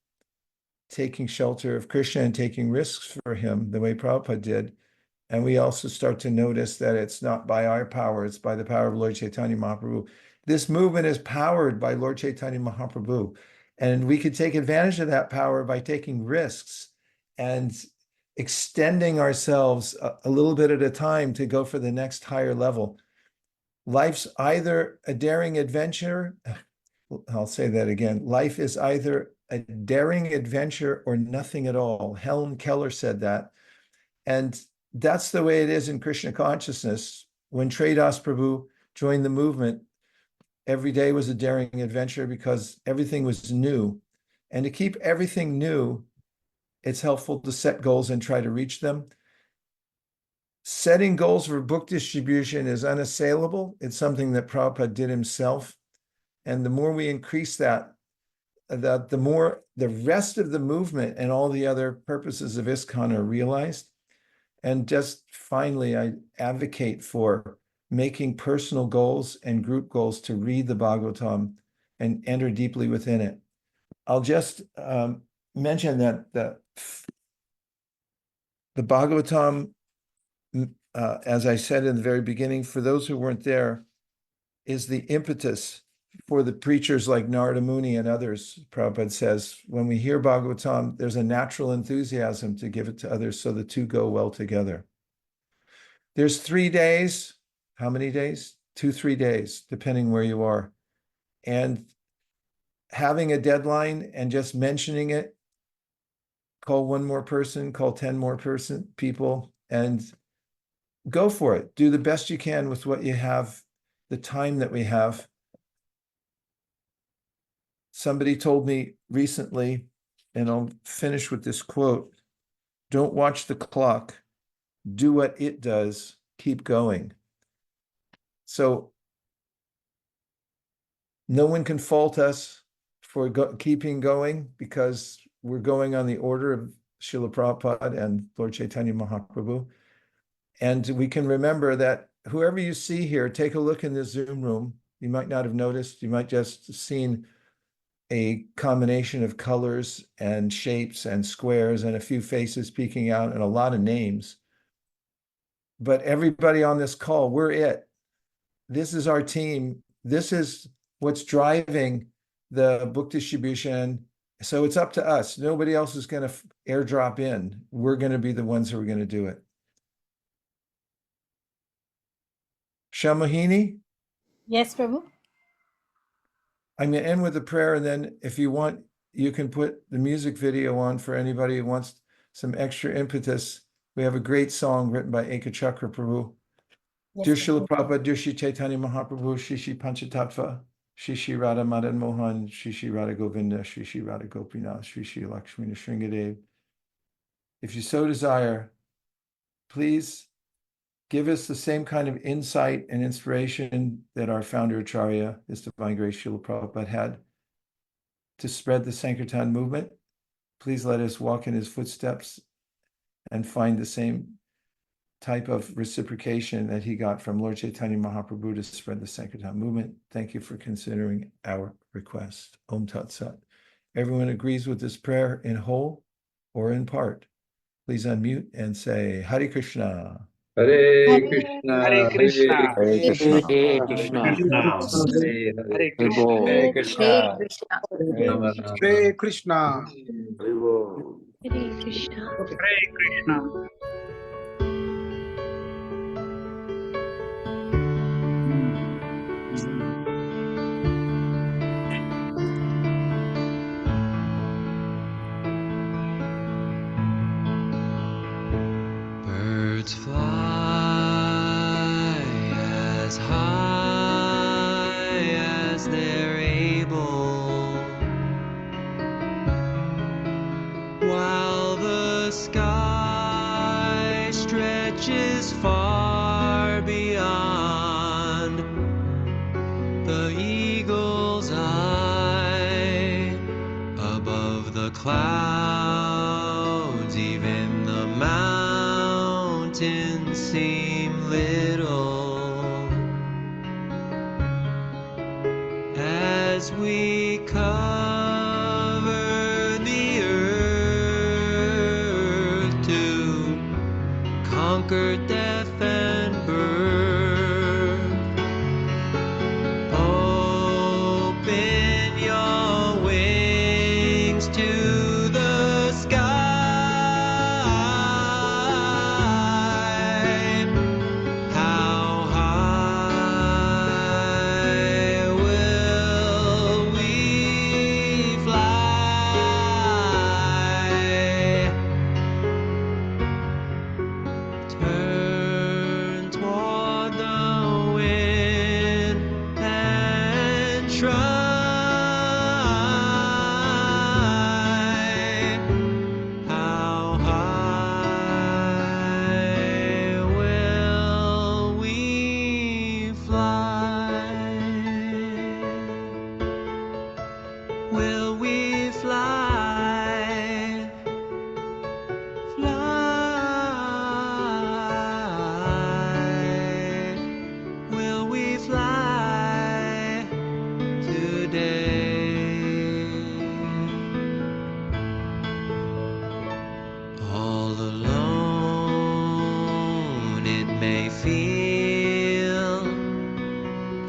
taking shelter of Krishna and taking risks for him the way Prabhupada did. And we also start to notice that it's not by our power, it's by the power of Lord Chaitanya Mahaprabhu. This movement is powered by Lord Chaitanya Mahaprabhu. And we could take advantage of that power by taking risks and extending ourselves a little bit at a time to go for the next higher level. Life's either a daring adventure. I'll say that again. Life is either a daring adventure or nothing at all. Helen Keller said that. And that's the way it is in Krishna consciousness. When Tridas Prabhu joined the movement, every day was a daring adventure because everything was new. And to keep everything new, it's helpful to set goals and try to reach them. Setting goals for book distribution is unassailable. It's something that Prabhupada did himself. And the more we increase that, the more the rest of the movement and all the other purposes of ISKCON are realized. And just finally, I advocate for making personal goals and group goals to read the Bhagavatam and enter deeply within it. I'll just mention that the Bhagavatam, as I said in the very beginning, for those who weren't there, is the impetus for the preachers like Narada Muni and others. Prabhupada says, when we hear Bhagavatam, there's a natural enthusiasm to give it to others so the two go well together. There's 3 days. How many days? 2-3 days, depending where you are. And having a deadline and just mentioning it, call one more person, call 10 more people, and go for it. Do the best you can with what you have, the time that we have. Somebody told me recently, and I'll finish with this quote, don't watch the clock, do what it does, keep going. So no one can fault us for keeping going because we're going on the order of Srila Prabhupada and Lord Chaitanya Mahaprabhu. And we can remember that whoever you see here, take a look in the Zoom room. You might not have noticed, you might just have seen a combination of colors and shapes and squares and a few faces peeking out and a lot of names. But everybody on this call, we're it. This is our team. This is what's driving the book distribution. So it's up to us. Nobody else is going to airdrop in. We're going to be the ones who are going to do it. Shamahini? Yes, Prabhu. I'm going to end with a prayer, and then if you want, you can put the music video on for anybody who wants some extra impetus. We have a great song written by Eka Chakra Prabhu. Yes, Dear Prabhu. Srila Prabhupada, dear Shri Chaitanya Mahaprabhu, Shri Shri Panchatattva, Shri Shri Radha Madan Mohan, Shri Shri Radha Govinda, Shri Shri Radha Gopinath, Shri Shri Lakshmi Nrsingadev. If you so desire, please give us the same kind of insight and inspiration that our founder Acharya, His Divine Grace Srila Prabhupada, had to spread the Sankirtan movement. Please let us walk in his footsteps and find the same type of reciprocation that he got from Lord Chaitanya Mahaprabhu to spread the Sankirtan movement. Thank you for considering our request. Om Tat Sat. Everyone agrees with this prayer in whole? or in part, please unmute and say Hare Krishna. Hare Krishna, Hare Krishna. Hare Krishna. Hare Krishna. Hare Hare Krishna, Hare Krishna, Krishna. Rama Hare Krishna. Hare Krishna. Hare Krishna. Birds fly as high as they're able, while the sky stretches far beyond. The eagle's eye above the clouds, even the mountains seem little as we cover the earth to conquer death and birth. Open your wings to the sky. How high will we fly? Turn toward the wind and try. How high will we fly? Will we fly? Fly? Will we fly today? All alone, it may feel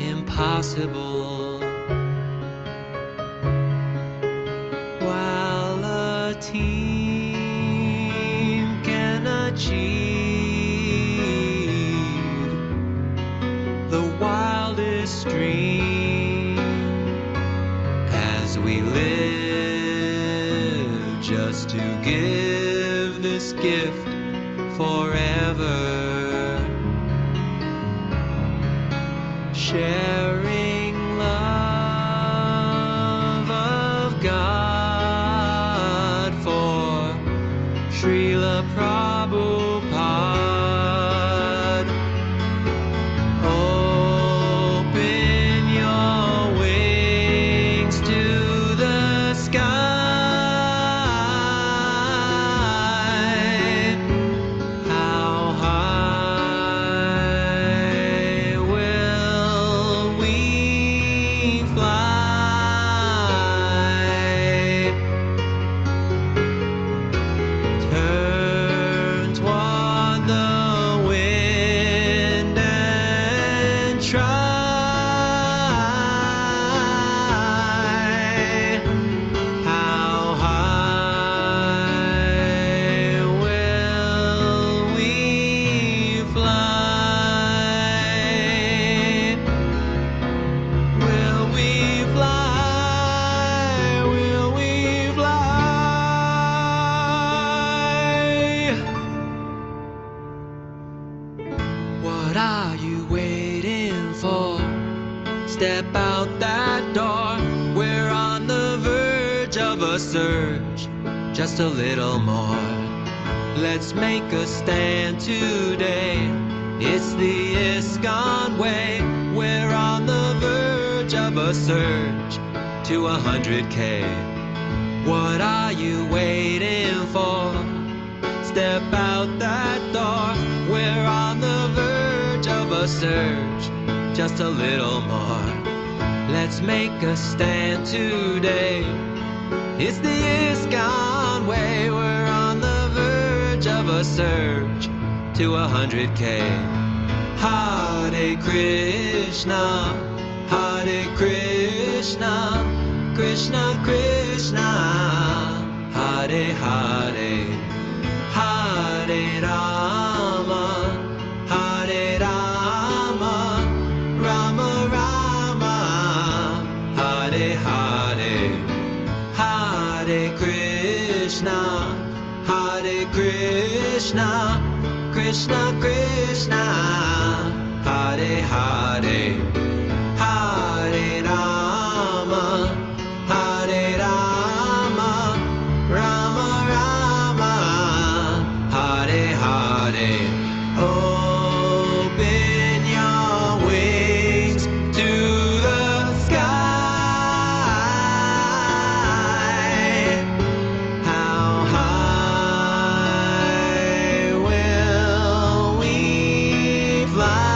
impossible, while a team can achieve the wildest dream, as we live just to give this gift forever, sharing love of God for Srila Prabhupada. Open your wings to the sky. How high will we fly? Turn toward the wind and try. How high will we fly? Will we fly? Will we fly? What are you waiting for? Step out that door. We're on the verge of a surge. Just a little more. Let's make a stand today. It's the ISKCON way. We're on the verge of a surge to 100K. What are you waiting for? Step out that door. We're on the verge of a surge. Just a little more. Let's make a stand today. It's the ISKCON way. We're on of a surge to 100K. Hare Krishna, Hare Krishna, Krishna Krishna, Hare Hare, Hare Rama, Hare Rama, Rama Rama, Hare Hare, Hare Krishna, Hare Krishna, Krishna Krishna, Hare Hare, Hare Rama, Hare Rama, Rama Rama, Hare Hare. Open your wings to the sky. How high will we fly?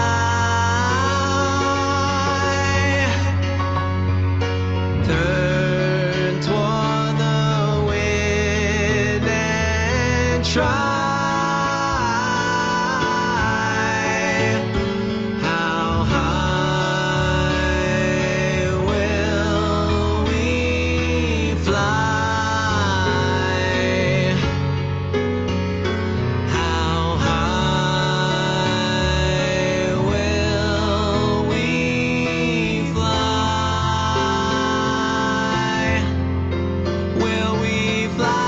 Turn toward the wind and try. How high will we fly? How high will we fly? Will we fly?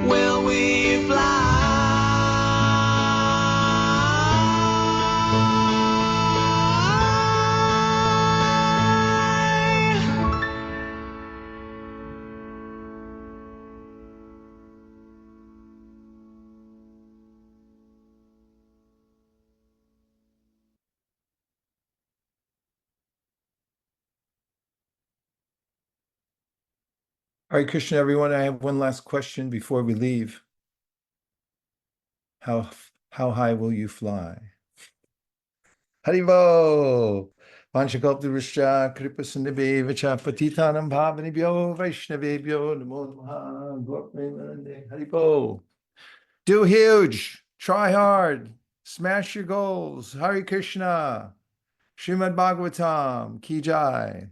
Will we fly? Hare Krishna, everyone. I have one last question before we leave. How high will you fly? Haribo! Vanchakalpurusha Kripasundabhevacha Patitanam Bhavanibhyo Vaishnavebhyo Namo Namaha Gopre Haribo. Do huge, try hard, smash your goals. Hare Krishna, Srimad Bhagavatam, Ki Jai.